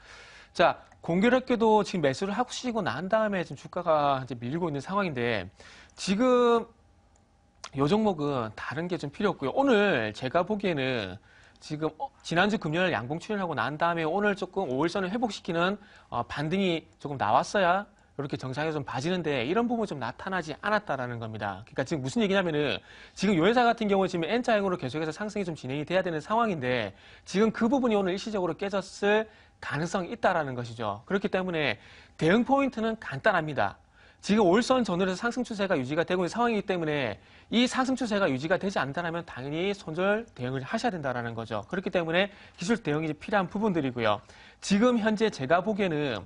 자, 공교롭게도 지금 매수를 하시고 난 다음에 지금 주가가 이제 밀리고 있는 상황인데 지금 이 종목은 다른 게 좀 필요 없고요. 오늘 제가 보기에는 지금 지난주 금요일 양봉 출현하고 난 다음에 오늘 조금 5일선을 회복시키는 반등이 조금 나왔어야 이렇게 정상에 좀 봐지는데 이런 부분이 좀 나타나지 않았다라는 겁니다. 그러니까 지금 무슨 얘기냐면은 지금 요 회사 같은 경우는 지금 N자형으로 계속해서 상승이 좀 진행이 돼야 되는 상황인데 지금 그 부분이 오늘 일시적으로 깨졌을 가능성이 있다라는 것이죠. 그렇기 때문에 대응 포인트는 간단합니다. 지금 올선 전후에서 상승 추세가 유지가 되고 있는 상황이기 때문에 이 상승 추세가 유지가 되지 않는다면 당연히 손절 대응을 하셔야 된다는 거죠. 그렇기 때문에 기술 대응이 필요한 부분들이고요. 지금 현재 제가 보기에는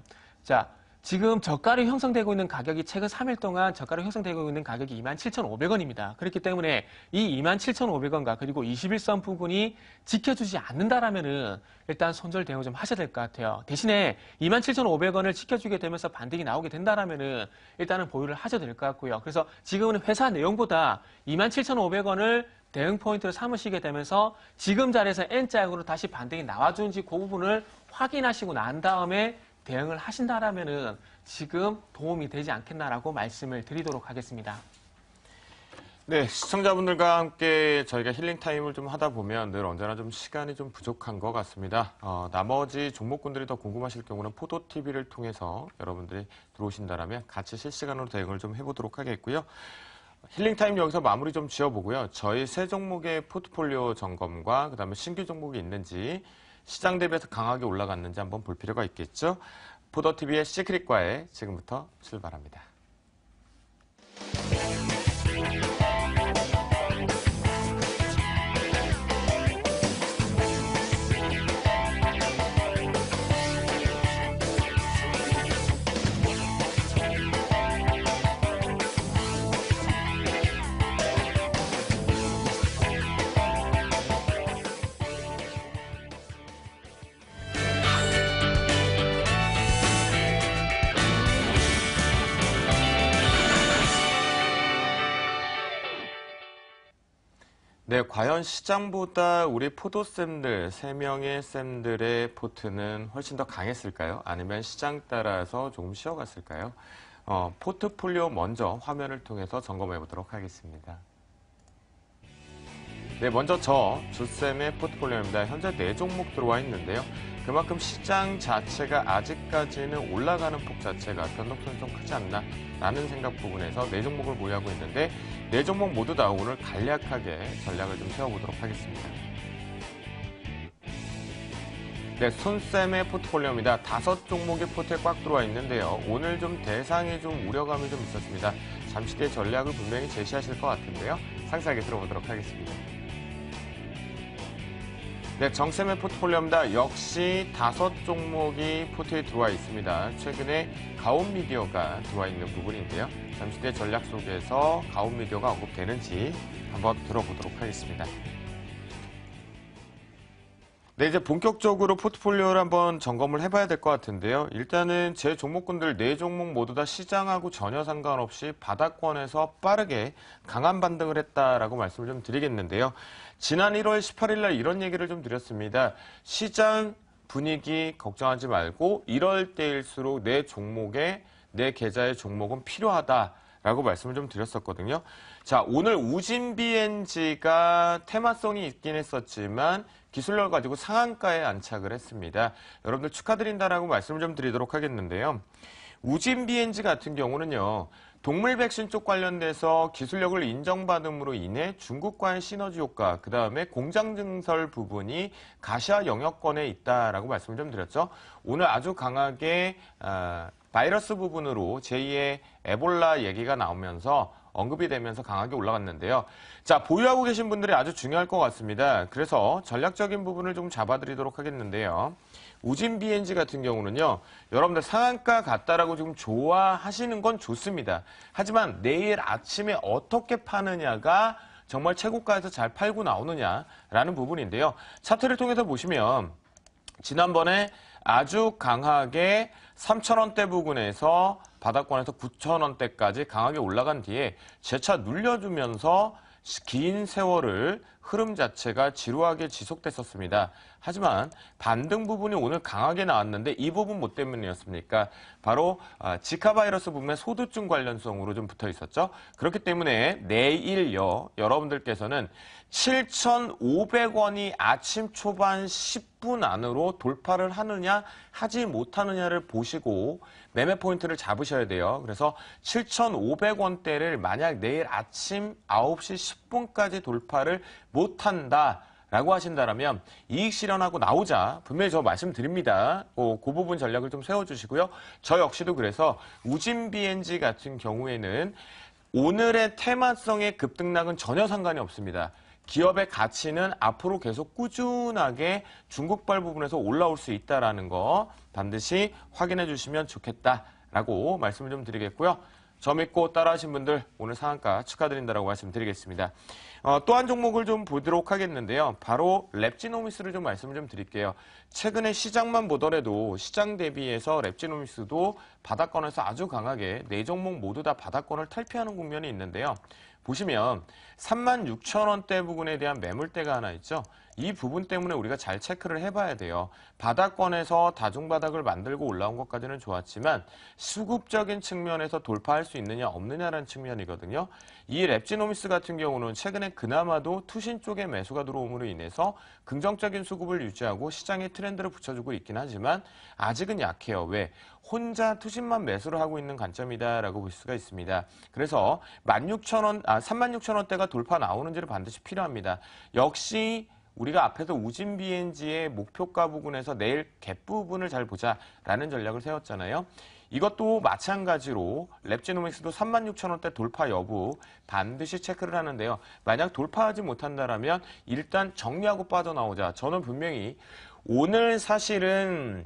지금 저가로 형성되고 있는 가격이 최근 3일 동안 저가로 형성되고 있는 가격이 27,500원입니다. 그렇기 때문에 이 27,500원과 그리고 21선 부분이 지켜주지 않는다라면은 일단 손절 대응을 좀 하셔야 될 것 같아요. 대신에 27,500원을 지켜주게 되면서 반등이 나오게 된다라면은 일단은 보유를 하셔도 될 것 같고요. 그래서 지금은 회사 내용보다 27,500원을 대응 포인트로 삼으시게 되면서 지금 자리에서 N자형으로 다시 반등이 나와주는지 그 부분을 확인하시고 난 다음에 대응을 하신다라면은 지금 도움이 되지 않겠나라고 말씀을 드리도록 하겠습니다. 네, 시청자분들과 함께 저희가 힐링 타임을 좀 하다 보면 늘 언제나 좀 시간이 좀 부족한 것 같습니다. 나머지 종목군들이 더 궁금하실 경우는 포도TV를 통해서 여러분들이 들어오신다라면 같이 실시간으로 대응을 좀 해보도록 하겠고요. 힐링 타임 여기서 마무리 좀 지어보고요. 저희 세 종목의 포트폴리오 점검과 그다음에 신규 종목이 있는지 시장 대비해서 강하게 올라갔는지 한번 볼 필요가 있겠죠. 포도TV의 시크릿과에 지금부터 출발합니다. 네, 과연 시장보다 우리 포도쌤들, 3명의 쌤들의 포트는 훨씬 더 강했을까요? 아니면 시장 따라서 조금 쉬어갔을까요? 포트폴리오 먼저 화면을 통해서 점검해 보도록 하겠습니다. 네, 먼저 주쌤의 포트폴리오입니다. 현재 4종목 들어와 있는데요. 그만큼 시장 자체가 아직까지는 올라가는 폭 자체가 변동성이 좀 크지 않나 라는 생각 부분에서 4종목을 보유하고 있는데 4종목 모두 다 오늘 간략하게 전략을 좀 세워보도록 하겠습니다. 네, 손쌤의 포트폴리오입니다. 5종목의 포트에 꽉 들어와 있는데요. 오늘 좀 대상에 좀 우려감이 좀 있었습니다. 잠시 뒤에 전략을 분명히 제시하실 것 같은데요. 상세하게 들어보도록 하겠습니다. 네, 정쌤의 포트폴리오입니다. 역시 5종목이 포트에 들어와 있습니다. 최근에 가온미디어가 들어와 있는 부분인데요. 잠시 뒤에 전략 속에서 가온미디어가 언급되는지 한번 들어보도록 하겠습니다. 네, 이제 본격적으로 포트폴리오를 한번 점검을 해봐야 될 것 같은데요. 일단은 제 종목군들 4종목 모두 다 시장하고 전혀 상관없이 바닥권에서 빠르게 강한 반등을 했다라고 말씀을 좀 드리겠는데요. 지난 1월 18일 날 이런 얘기를 좀 드렸습니다. 시장 분위기 걱정하지 말고 이럴 때일수록 내 계좌의 종목은 필요하다라고 말씀을 좀 드렸었거든요. 자, 오늘 우진BNG가 테마성이 있긴 했었지만 기술력을 가지고 상한가에 안착을 했습니다. 여러분들 축하드린다라고 말씀을 좀 드리도록 하겠는데요. 우진BNG 같은 경우는요. 동물 백신 쪽 관련돼서 기술력을 인정받음으로 인해 중국과의 시너지 효과, 그 다음에 공장 증설 부분이 가시아 영역권에 있다라고 말씀을 좀 드렸죠. 오늘 아주 강하게 바이러스 부분으로 제2의 에볼라 얘기가 나오면서 언급이 되면서 강하게 올라갔는데요. 자, 보유하고 계신 분들이 아주 중요할 것 같습니다. 그래서 전략적인 부분을 좀 잡아드리도록 하겠는데요. 우진BNG 같은 경우는요, 여러분들 상한가 같다라고 지금 좋아하시는 건 좋습니다. 하지만 내일 아침에 어떻게 파느냐가 정말 최고가에서 잘 팔고 나오느냐라는 부분인데요. 차트를 통해서 보시면 지난번에 아주 강하게 3,000원대 부근에서 바닥권에서 9,000원대까지 강하게 올라간 뒤에 재차 눌려주면서 긴 세월을 흐름 자체가 지루하게 지속됐었습니다. 하지만 반등 부분이 오늘 강하게 나왔는데 이 부분 뭐 때문이었습니까? 바로 지카 바이러스 부분의 소두증 관련성으로 좀 붙어 있었죠. 그렇기 때문에 내일요 여러분들께서는 7,500원이 아침 초반 10분 안으로 돌파를 하느냐 하지 못하느냐를 보시고 매매 포인트를 잡으셔야 돼요. 그래서 7,500원대를 만약 내일 아침 9시 10분까지 돌파를 못한다 라고 하신다면 이익 실현하고 나오자 분명히 저 말씀드립니다. 그 부분 전략을 좀 세워주시고요. 저 역시도 그래서 우진 BNG 같은 경우에는 오늘의 테마성의 급등락은 전혀 상관이 없습니다. 기업의 가치는 앞으로 계속 꾸준하게 중국발 부분에서 올라올 수 있다는 거 반드시 확인해 주시면 좋겠다라고 말씀을 좀 드리겠고요. 저 믿고 따라하신 분들 오늘 상한가 축하드린다라고 말씀드리겠습니다. 또 한 종목을 좀 보도록 하겠는데요. 바로 랩지노미스를 좀 말씀을 좀 드릴게요. 최근에 시장만 보더라도 시장 대비해서 랩지노미스도 바닥권에서 아주 강하게 네 종목 모두 다 바닥권을 탈피하는 국면이 있는데요. 보시면 36,000원대 부분에 대한 매물대가 하나 있죠. 이 부분 때문에 우리가 잘 체크를 해봐야 돼요. 바닥권에서 다중바닥을 만들고 올라온 것까지는 좋았지만 수급적인 측면에서 돌파할 수 있느냐 없느냐라는 측면이거든요. 이 랩지노미스 같은 경우는 최근에 그나마도 투신 쪽에 매수가 들어옴으로 인해서 긍정적인 수급을 유지하고 시장의 트렌드를 붙여주고 있긴 하지만 아직은 약해요. 왜? 혼자 투신만 매수를 하고 있는 관점이다라고 볼 수가 있습니다. 그래서 36,000원대가 돌파 나오는지를 반드시 필요합니다. 역시 우리가 앞에서 우진 BNG의 목표가 부분에서 내일 갭 부분을 잘 보자라는 전략을 세웠잖아요. 이것도 마찬가지로 랩지노믹스도 36,000원대 돌파 여부 반드시 체크를 하는데요. 만약 돌파하지 못한다면 일단 정리하고 빠져나오자. 저는 분명히 오늘 사실은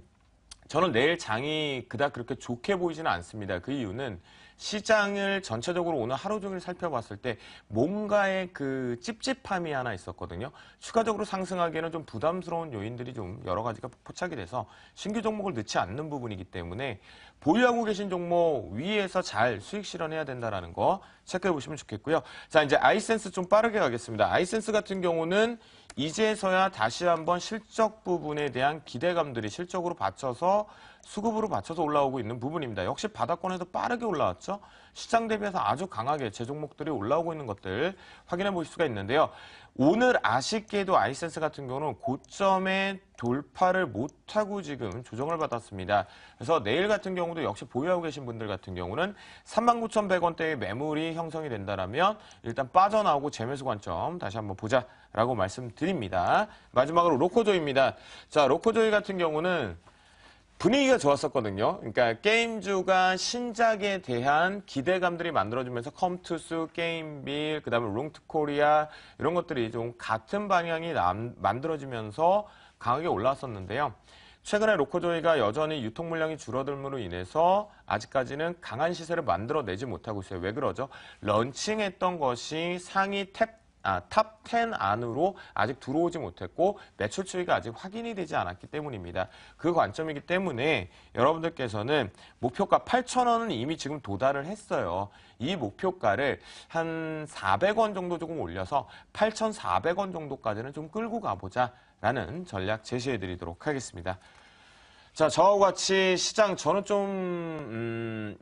저는 내일 장이 그닥 그렇게 좋게 보이지는 않습니다. 그 이유는 시장을 전체적으로 오늘 하루 종일 살펴봤을 때 뭔가의 그 찝찝함이 하나 있었거든요. 추가적으로 상승하기에는 좀 부담스러운 요인들이 좀 여러 가지가 포착이 돼서 신규 종목을 넣지 않는 부분이기 때문에 보유하고 계신 종목 위에서 잘 수익 실현해야 된다는 거 체크해 보시면 좋겠고요. 자, 이제 아이센스 좀 빠르게 가겠습니다. 아이센스 같은 경우는 이제서야 다시 한번 실적 부분에 대한 기대감들이 실적으로 받쳐서 수급으로 받쳐서 올라오고 있는 부분입니다. 역시 바닥권에서 빠르게 올라왔죠. 시장 대비해서 아주 강하게 제 종목들이 올라오고 있는 것들 확인해 볼 수가 있는데요. 오늘 아쉽게도 아이센스 같은 경우는 고점에 돌파를 못하고 지금 조정을 받았습니다. 그래서 내일 같은 경우도 역시 보유하고 계신 분들 같은 경우는 39,100원대의 매물이 형성이 된다면 일단 빠져나오고 재매수 관점 다시 한번 보자라고 말씀드립니다. 마지막으로 로코조이입니다. 자, 로코조이 같은 경우는 분위기가 좋았었거든요. 그러니까 게임주가 신작에 대한 기대감들이 만들어지면서 컴투스, 게임빌, 그다음에 롱투코리아 이런 것들이 좀 같은 방향이 만들어지면서 강하게 올라왔었는데요. 최근에 로코조이가 여전히 유통 물량이 줄어들므로 인해서 아직까지는 강한 시세를 만들어내지 못하고 있어요. 왜 그러죠? 런칭했던 것이 상위 탑 10 안으로 아직 들어오지 못했고 매출 추이가 아직 확인이 되지 않았기 때문입니다. 그 관점이기 때문에 여러분들께서는 목표가 8,000원은 이미 지금 도달을 했어요. 이 목표가를 한 400원 정도 조금 올려서 8,400원 정도까지는 좀 끌고 가보자라는 전략 제시해 드리도록 하겠습니다. 자, 저와 같이 시장 저는 좀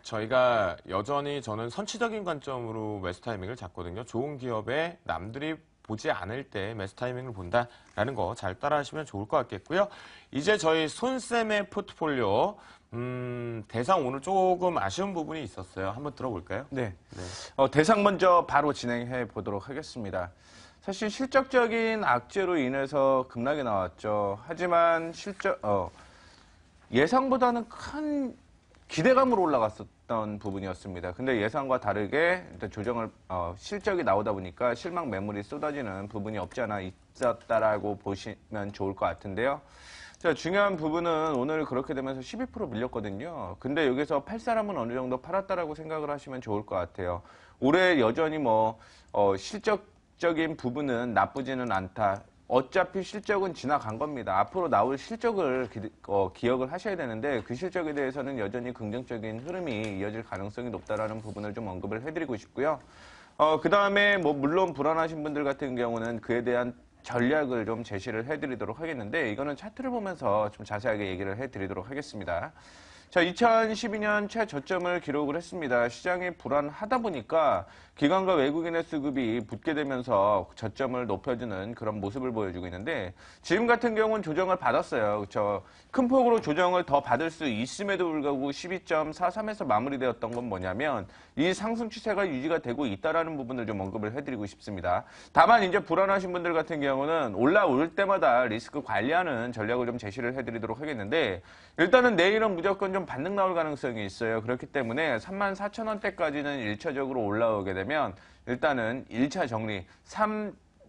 저희가 여전히 저는 선취적인 관점으로 매수 타이밍을 잡거든요. 좋은 기업에 남들이 보지 않을 때 매수 타이밍을 본다라는 거 잘 따라하시면 좋을 것 같겠고요. 이제 저희 손쌤의 포트폴리오 대상 오늘 조금 아쉬운 부분이 있었어요. 한번 들어볼까요? 네. 대상 먼저 바로 진행해 보도록 하겠습니다. 사실 실적적인 악재로 인해서 급락이 나왔죠. 하지만 예상보다는 큰 기대감으로 올라갔었던 부분이었습니다. 근데 예상과 다르게 일단 조정을 실적이 나오다 보니까 실망 매물이 쏟아지는 부분이 없지 않아 있었다라고 보시면 좋을 것 같은데요. 자, 중요한 부분은 오늘 그렇게 되면서 12% 밀렸거든요. 근데 여기서 팔 사람은 어느 정도 팔았다라고 생각을 하시면 좋을 것 같아요. 올해 여전히 실적적인 부분은 나쁘지는 않다. 어차피 실적은 지나간 겁니다. 앞으로 나올 실적을 기억을 하셔야 되는데 그 실적에 대해서는 여전히 긍정적인 흐름이 이어질 가능성이 높다라는 부분을 좀 언급을 해드리고 싶고요. 그 다음에 뭐 물론 불안하신 분들 같은 경우는 그에 대한 전략을 좀 제시를 해드리도록 하겠는데 이거는 차트를 보면서 좀 자세하게 얘기를 해드리도록 하겠습니다. 자, 2012년 최저점을 기록을 했습니다. 시장이 불안하다 보니까 기관과 외국인의 수급이 붙게 되면서 저점을 높여주는 그런 모습을 보여주고 있는데 지금 같은 경우는 조정을 받았어요. 그렇죠? 큰 폭으로 조정을 더 받을 수 있음에도 불구하고 12.43에서 마무리되었던 건 뭐냐면 이 상승 추세가 유지가 되고 있다라는 부분을 좀 언급을 해드리고 싶습니다. 다만 이제 불안하신 분들 같은 경우는 올라올 때마다 리스크 관리하는 전략을 좀 제시를 해드리도록 하겠는데 일단은 내일은 무조건 좀 반등 나올 가능성이 있어요. 그렇기 때문에 34,000원대까지는 1차적으로 올라오게 되면 일단은 1차 정리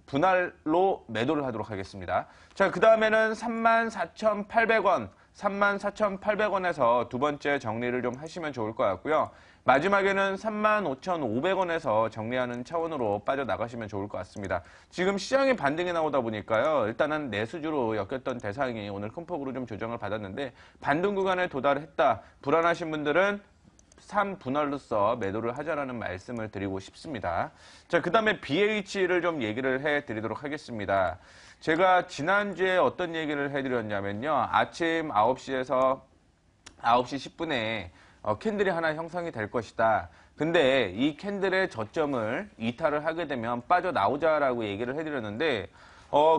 3분할로 매도를 하도록 하겠습니다. 자, 그 다음에는 34,800원, 34,800원에서 두 번째 정리를 좀 하시면 좋을 것 같고요. 마지막에는 35,500원에서 정리하는 차원으로 빠져나가시면 좋을 것 같습니다. 지금 시장의 반등이 나오다 보니까요. 일단은 내수주로 엮였던 대상이 오늘 큰 폭으로 좀 조정을 받았는데 반등 구간에 도달했다. 불안하신 분들은 3분할로서 매도를 하자라는 말씀을 드리고 싶습니다. 자, 그 다음에 BH를 좀 얘기를 해드리도록 하겠습니다. 제가 지난주에 어떤 얘기를 해드렸냐면요. 아침 9시에서 9시 10분에 캔들이 하나 형성이 될 것이다. 근데 이 캔들의 저점을 이탈을 하게 되면 빠져나오자라고 얘기를 해드렸는데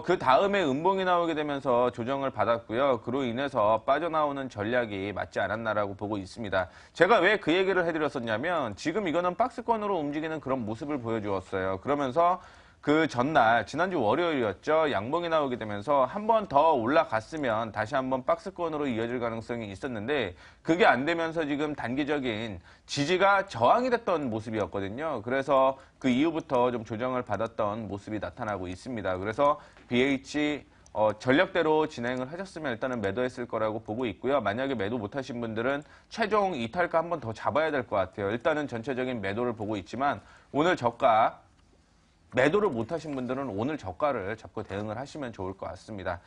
그 다음에 음봉이 나오게 되면서 조정을 받았고요. 그로 인해서 빠져나오는 전략이 맞지 않았나라고 보고 있습니다. 제가 왜 그 얘기를 해드렸었냐면 지금 이거는 박스권으로 움직이는 그런 모습을 보여주었어요. 그러면서 그 전날 지난주 월요일이었죠. 양봉이 나오게 되면서 한 번 더 올라갔으면 다시 한번 박스권으로 이어질 가능성이 있었는데 그게 안 되면서 지금 단기적인 지지가 저항이 됐던 모습이었거든요. 그래서 그 이후부터 좀 조정을 받았던 모습이 나타나고 있습니다. 그래서 BH 전략대로 진행을 하셨으면 일단은 매도했을 거라고 보고 있고요. 만약에 매도 못하신 분들은 최종 이탈가 한 번 더 잡아야 될 것 같아요. 일단은 전체적인 매도를 보고 있지만 오늘 저가 매도를 못하신 분들은 오늘 저가를 잡고 대응을 하시면 좋을 것 같습니다.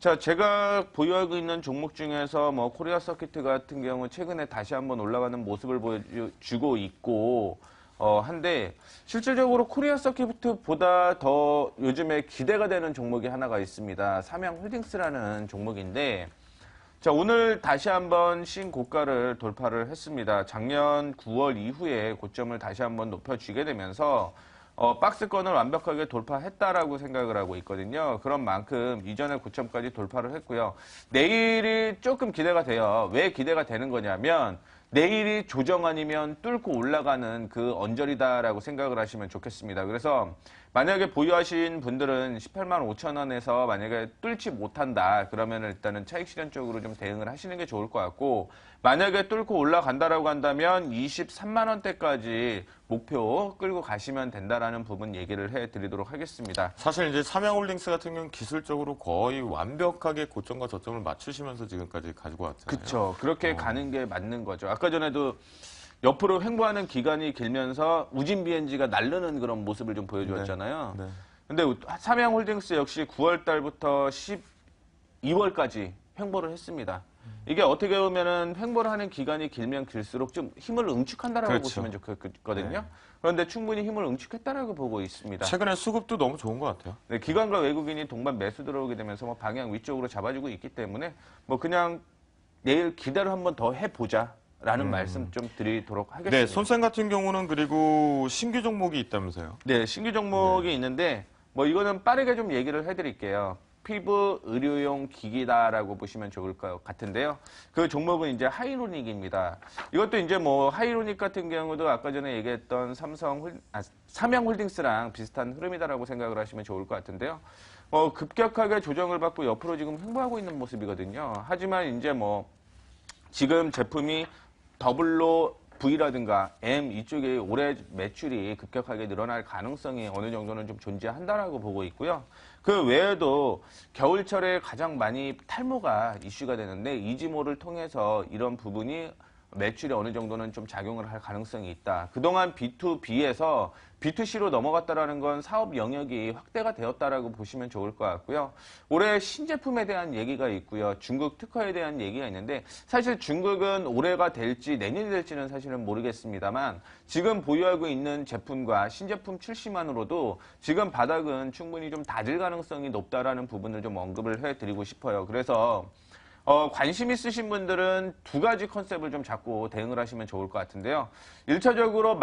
자, 제가 보유하고 있는 종목 중에서 뭐 코리아 서킷 같은 경우 최근에 다시 한번 올라가는 모습을 보여주고 있고 한데 실질적으로 코리아 서킷보다 더 요즘에 기대가 되는 종목이 하나가 있습니다. 삼양홀딩스라는 종목인데 자, 오늘 다시 한번 신고가를 돌파를 했습니다. 작년 9월 이후에 고점을 다시 한번 높여주게 되면서 박스권을 완벽하게 돌파했다라고 생각을 하고 있거든요. 그런 만큼 이전의 고점까지 돌파를 했고요. 내일이 조금 기대가 돼요. 왜 기대가 되는 거냐면 내일이 조정 아니면 뚫고 올라가는 그 언저리다라고 생각을 하시면 좋겠습니다. 그래서 만약에 보유하신 분들은 18만 5천 원에서 만약에 뚫지 못한다. 그러면 일단은 차익 실현 쪽으로 좀 대응을 하시는 게 좋을 것 같고 만약에 뚫고 올라간다라고 한다면 23만 원대까지 목표 끌고 가시면 된다라는 부분 얘기를 해드리도록 하겠습니다. 사실 이제 삼양홀딩스 같은 경우는 기술적으로 거의 완벽하게 고점과 저점을 맞추시면서 지금까지 가지고 왔잖아요. 그렇죠. 그렇게 가는 게 맞는 거죠. 아까 전에도 옆으로 횡보하는 기간이 길면서 우진 BNG가 날르는 그런 모습을 좀 보여주었잖아요. 네. 근데 삼양홀딩스 역시 9월 달부터 12월까지 횡보를 했습니다. 이게 어떻게 보면은 횡보를 하는 기간이 길면 길수록 좀 힘을 응축한다라고 그렇죠. 보시면 좋거든요. 네. 그런데 충분히 힘을 응축했다라고 보고 있습니다. 최근에 수급도 너무 좋은 것 같아요. 네, 기관과 외국인이 동반 매수 들어오게 되면서 뭐 방향 위쪽으로 잡아주고 있기 때문에 뭐 그냥 내일 기대를 한번 더 해보자라는 말씀 좀 드리도록 하겠습니다. 네, 손쌤 같은 경우는 그리고 신규 종목이 있다면서요? 네, 신규 종목이 있는데 뭐 이거는 빠르게 좀 얘기를 해드릴게요. 피부 의료용 기기다라고 보시면 좋을 것 같은데요. 그 종목은 이제 하이로닉입니다. 이것도 이제 뭐 하이로닉 같은 경우도 아까 전에 얘기했던 삼양홀딩스랑 비슷한 흐름이다라고 생각을 하시면 좋을 것 같은데요. 급격하게 조정을 받고 옆으로 지금 횡보하고 있는 모습이거든요. 하지만 이제 뭐 지금 제품이 더블로 V라든가 M 이쪽에 올해 매출이 급격하게 늘어날 가능성이 어느 정도는 좀 존재한다라고 보고 있고요. 그 외에도 겨울철에 가장 많이 탈모가 이슈가 되는데 이지모를 통해서 이런 부분이 매출이 어느 정도는 좀 작용을 할 가능성이 있다. 그동안 B2B에서 B2C로 넘어갔다라는 건 사업 영역이 확대가 되었다라고 보시면 좋을 것 같고요. 올해 신제품에 대한 얘기가 있고요. 중국 특허에 대한 얘기가 있는데 사실 중국은 올해가 될지 내년이 될지는 사실은 모르겠습니다만 지금 보유하고 있는 제품과 신제품 출시만으로도 지금 바닥은 충분히 좀 다질 가능성이 높다라는 부분을 좀 언급을 해드리고 싶어요. 그래서 관심 있으신 분들은 두 가지 컨셉을 좀 잡고 대응을 하시면 좋을 것 같은데요. 1차적으로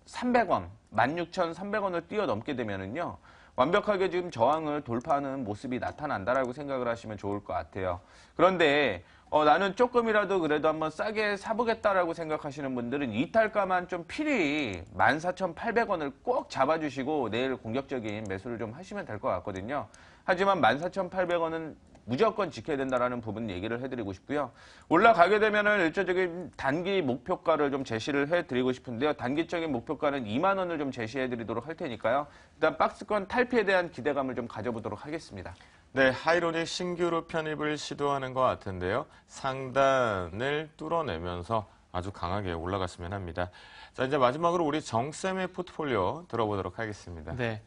16,300원을 뛰어넘게 되면은요, 완벽하게 지금 저항을 돌파하는 모습이 나타난다라고 생각을 하시면 좋을 것 같아요. 그런데 나는 조금이라도 그래도 한번 싸게 사보겠다라고 생각하시는 분들은 이탈가만 좀 필히 14,800원을 꼭 잡아주시고 내일 공격적인 매수를 좀 하시면 될 것 같거든요. 하지만 14,800원은 무조건 지켜야 된다라는 부분 얘기를 해드리고 싶고요. 올라가게 되면은 일차적인 단기 목표가를 좀 제시를 해드리고 싶은데요. 단기적인 목표가는 2만 원을 좀 제시해드리도록 할 테니까요. 일단 박스권 탈피에 대한 기대감을 좀 가져보도록 하겠습니다. 네, 하이로닉 신규로 편입을 시도하는 것 같은데요. 상단을 뚫어내면서 아주 강하게 올라갔으면 합니다. 자, 이제 마지막으로 우리 정쌤의 포트폴리오 들어보도록 하겠습니다. 네.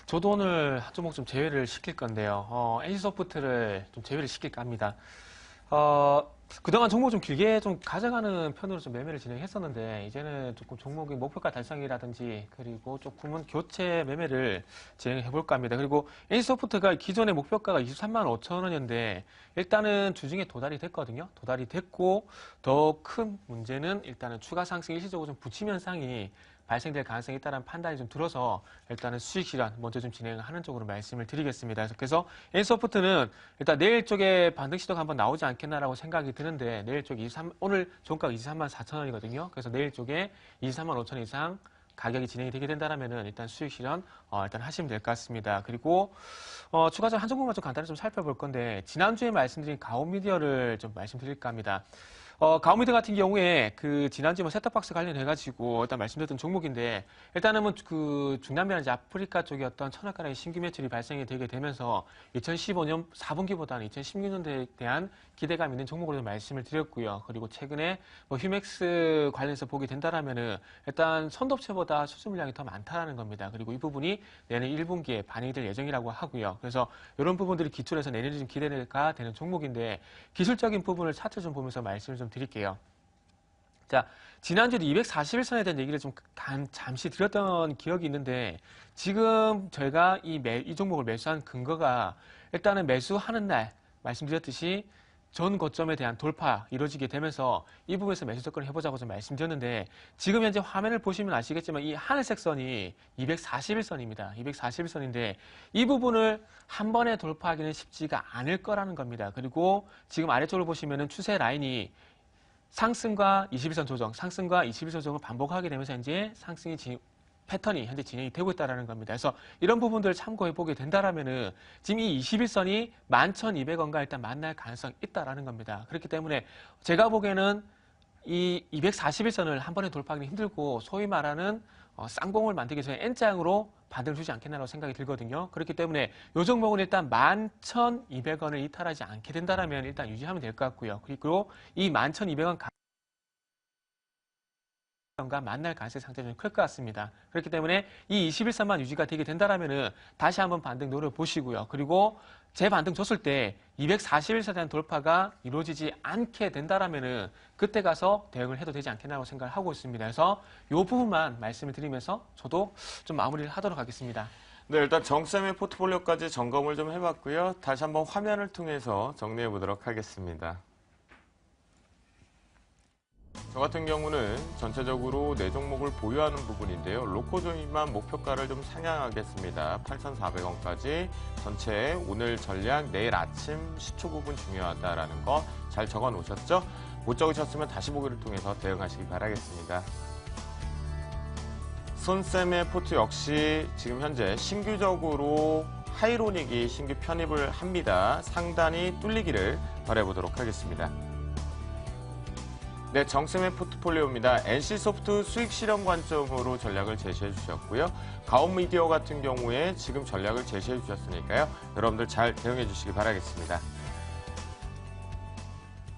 저도 오늘 한 종목 좀 제외를 시킬 건데요. NC소프트를 좀 제외를 시킬까 합니다. 그동안 종목 좀 길게 좀 가져가는 편으로 좀 매매를 진행했었는데, 이제는 조금 종목의 목표가 달성이라든지, 그리고 조금은 교체 매매를 진행해볼까 합니다. 그리고 NC소프트가 기존의 목표가가 23만 5천 원이었는데, 일단은 주중에 도달이 됐거든요. 도달이 됐고, 더 큰 문제는 일단은 추가 상승 일시적으로 좀 부침 현상이 발생될 가능성이 있다는 판단이 좀 들어서 일단은 수익 실현 먼저 좀 진행하는 쪽으로 말씀을 드리겠습니다. 그래서 NC소프트는 일단 내일 쪽에 반등 시도가 한번 나오지 않겠나라고 생각이 드는데 내일 쪽에 오늘 종가가 23만 4천 원이거든요. 그래서 내일 쪽에 23만 5천 원 이상 가격이 진행이 되게 된다면은 일단 수익 실현 일단 하시면 될 것 같습니다. 그리고 추가적으로 한 종목만 좀 간단히 좀 살펴볼 건데 지난주에 말씀드린 가온미디어를 좀 말씀드릴까 합니다. 가오미드 같은 경우에 그 지난주에 셋톱박스 관련해가지고 일단 말씀드렸던 종목인데 일단은 그 중남미나 이제 아프리카 쪽에 어떤 천억가량의 신규 매출이 발생이 되게 되면서 2015년 4분기보다는 2016년도에 대한 기대감 있는 종목으로 좀 말씀을 드렸고요. 그리고 최근에 휴맥스 관련해서 보게 된다라면은 일단 선도업체보다 수주 물량이 더 많다라는 겁니다. 그리고 이 부분이 내년 1분기에 반영이 될 예정이라고 하고요. 그래서 이런 부분들이 기초로 해서 내년에 좀 기대가 되는 종목인데 기술적인 부분을 차트 좀 보면서 말씀을 좀 드릴게요. 자, 지난주에도 241선에 대한 얘기를 좀 잠시 드렸던 기억이 있는데 지금 저희가 이 종목을 매수한 근거가 일단은 매수하는 날 말씀드렸듯이 전 고점에 대한 돌파 이루어지게 되면서 이 부분에서 매수 접근을 해보자고 좀 말씀드렸는데 지금 현재 화면을 보시면 아시겠지만 이 하늘색 선이 241선입니다. 241선인데 이 부분을 한 번에 돌파하기는 쉽지가 않을 거라는 겁니다. 그리고 지금 아래쪽으로 보시면은 추세 라인이 상승과 21선 조정, 상승과 21선 조정을 반복하게 되면서 이제 상승이 패턴이 현재 진행이 되고 있다는 겁니다. 그래서 이런 부분들을 참고해 보게 된다라면은 지금 이 21선이 11,200원과 일단 만날 가능성이 있다라는 겁니다. 그렇기 때문에 제가 보기에는 이 241선을 한 번에 돌파하기는 힘들고 소위 말하는 쌍봉을 만들기 전에 N장으로 반등을 주지 않겠나라고 생각이 들거든요. 그렇기 때문에 이 종목은 일단 11,200원을 이탈하지 않게 된다라면 일단 유지하면 될 것 같고요. 그리고 이 11,200원 과 만날 가능성이 상당히 클 것 같습니다. 그렇기 때문에 이 21선만 유지가 되게 된다라면은 다시 한번 반등 노려보시고요. 그리고 재반등 줬을 때 241선에 대한 돌파가 이루어지지 않게 된다라면은 그때 가서 대응을 해도 되지 않겠나라고 생각을 하고 있습니다. 그래서 이 부분만 말씀을 드리면서 저도 좀 마무리를 하도록 하겠습니다. 네, 일단 정쌤의 포트폴리오까지 점검을 좀 해봤고요. 다시 한번 화면을 통해서 정리해 보도록 하겠습니다. 저 같은 경우는 전체적으로 4종목을 보유하는 부분인데요. 로코조인만 목표가를 좀 상향하겠습니다. 8,400원까지 전체 오늘 전략 내일 아침 시초 부분 중요하다라는 거 잘 적어 놓으셨죠? 못 적으셨으면 다시 보기를 통해서 대응하시기 바라겠습니다. 손쌤의 포트 역시 지금 현재 신규적으로 하이로닉이 신규 편입을 합니다. 상단이 뚫리기를 바라보도록 하겠습니다. 네, 정쌤의 포트폴리오입니다. NC소프트 수익 실현 관점으로 전략을 제시해 주셨고요. 가온미디어 같은 경우에 지금 전략을 제시해 주셨으니까요. 여러분들 잘 대응해 주시기 바라겠습니다.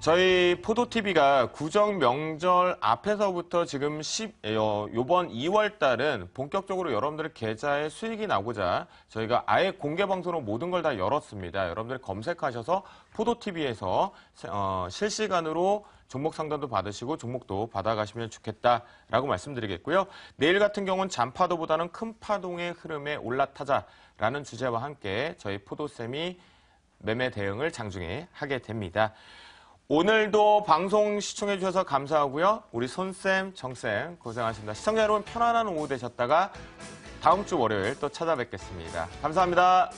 저희 포도TV가 구정 명절 앞에서부터 지금 요번 2월 달은 본격적으로 여러분들의 계좌에 수익이 나고자 저희가 아예 공개 방송으로 모든 걸 다 열었습니다. 여러분들 검색하셔서 포도TV에서 실시간으로 종목 상담도 받으시고 종목도 받아가시면 좋겠다라고 말씀드리겠고요. 내일 같은 경우는 잔파도보다는 큰 파동의 흐름에 올라타자라는 주제와 함께 저희 포도쌤이 매매 대응을 장중에 하게 됩니다. 오늘도 방송 시청해 주셔서 감사하고요. 우리 손쌤, 정쌤 고생하셨습니다. 시청자 여러분 편안한 오후 되셨다가 다음 주 월요일 또 찾아뵙겠습니다. 감사합니다.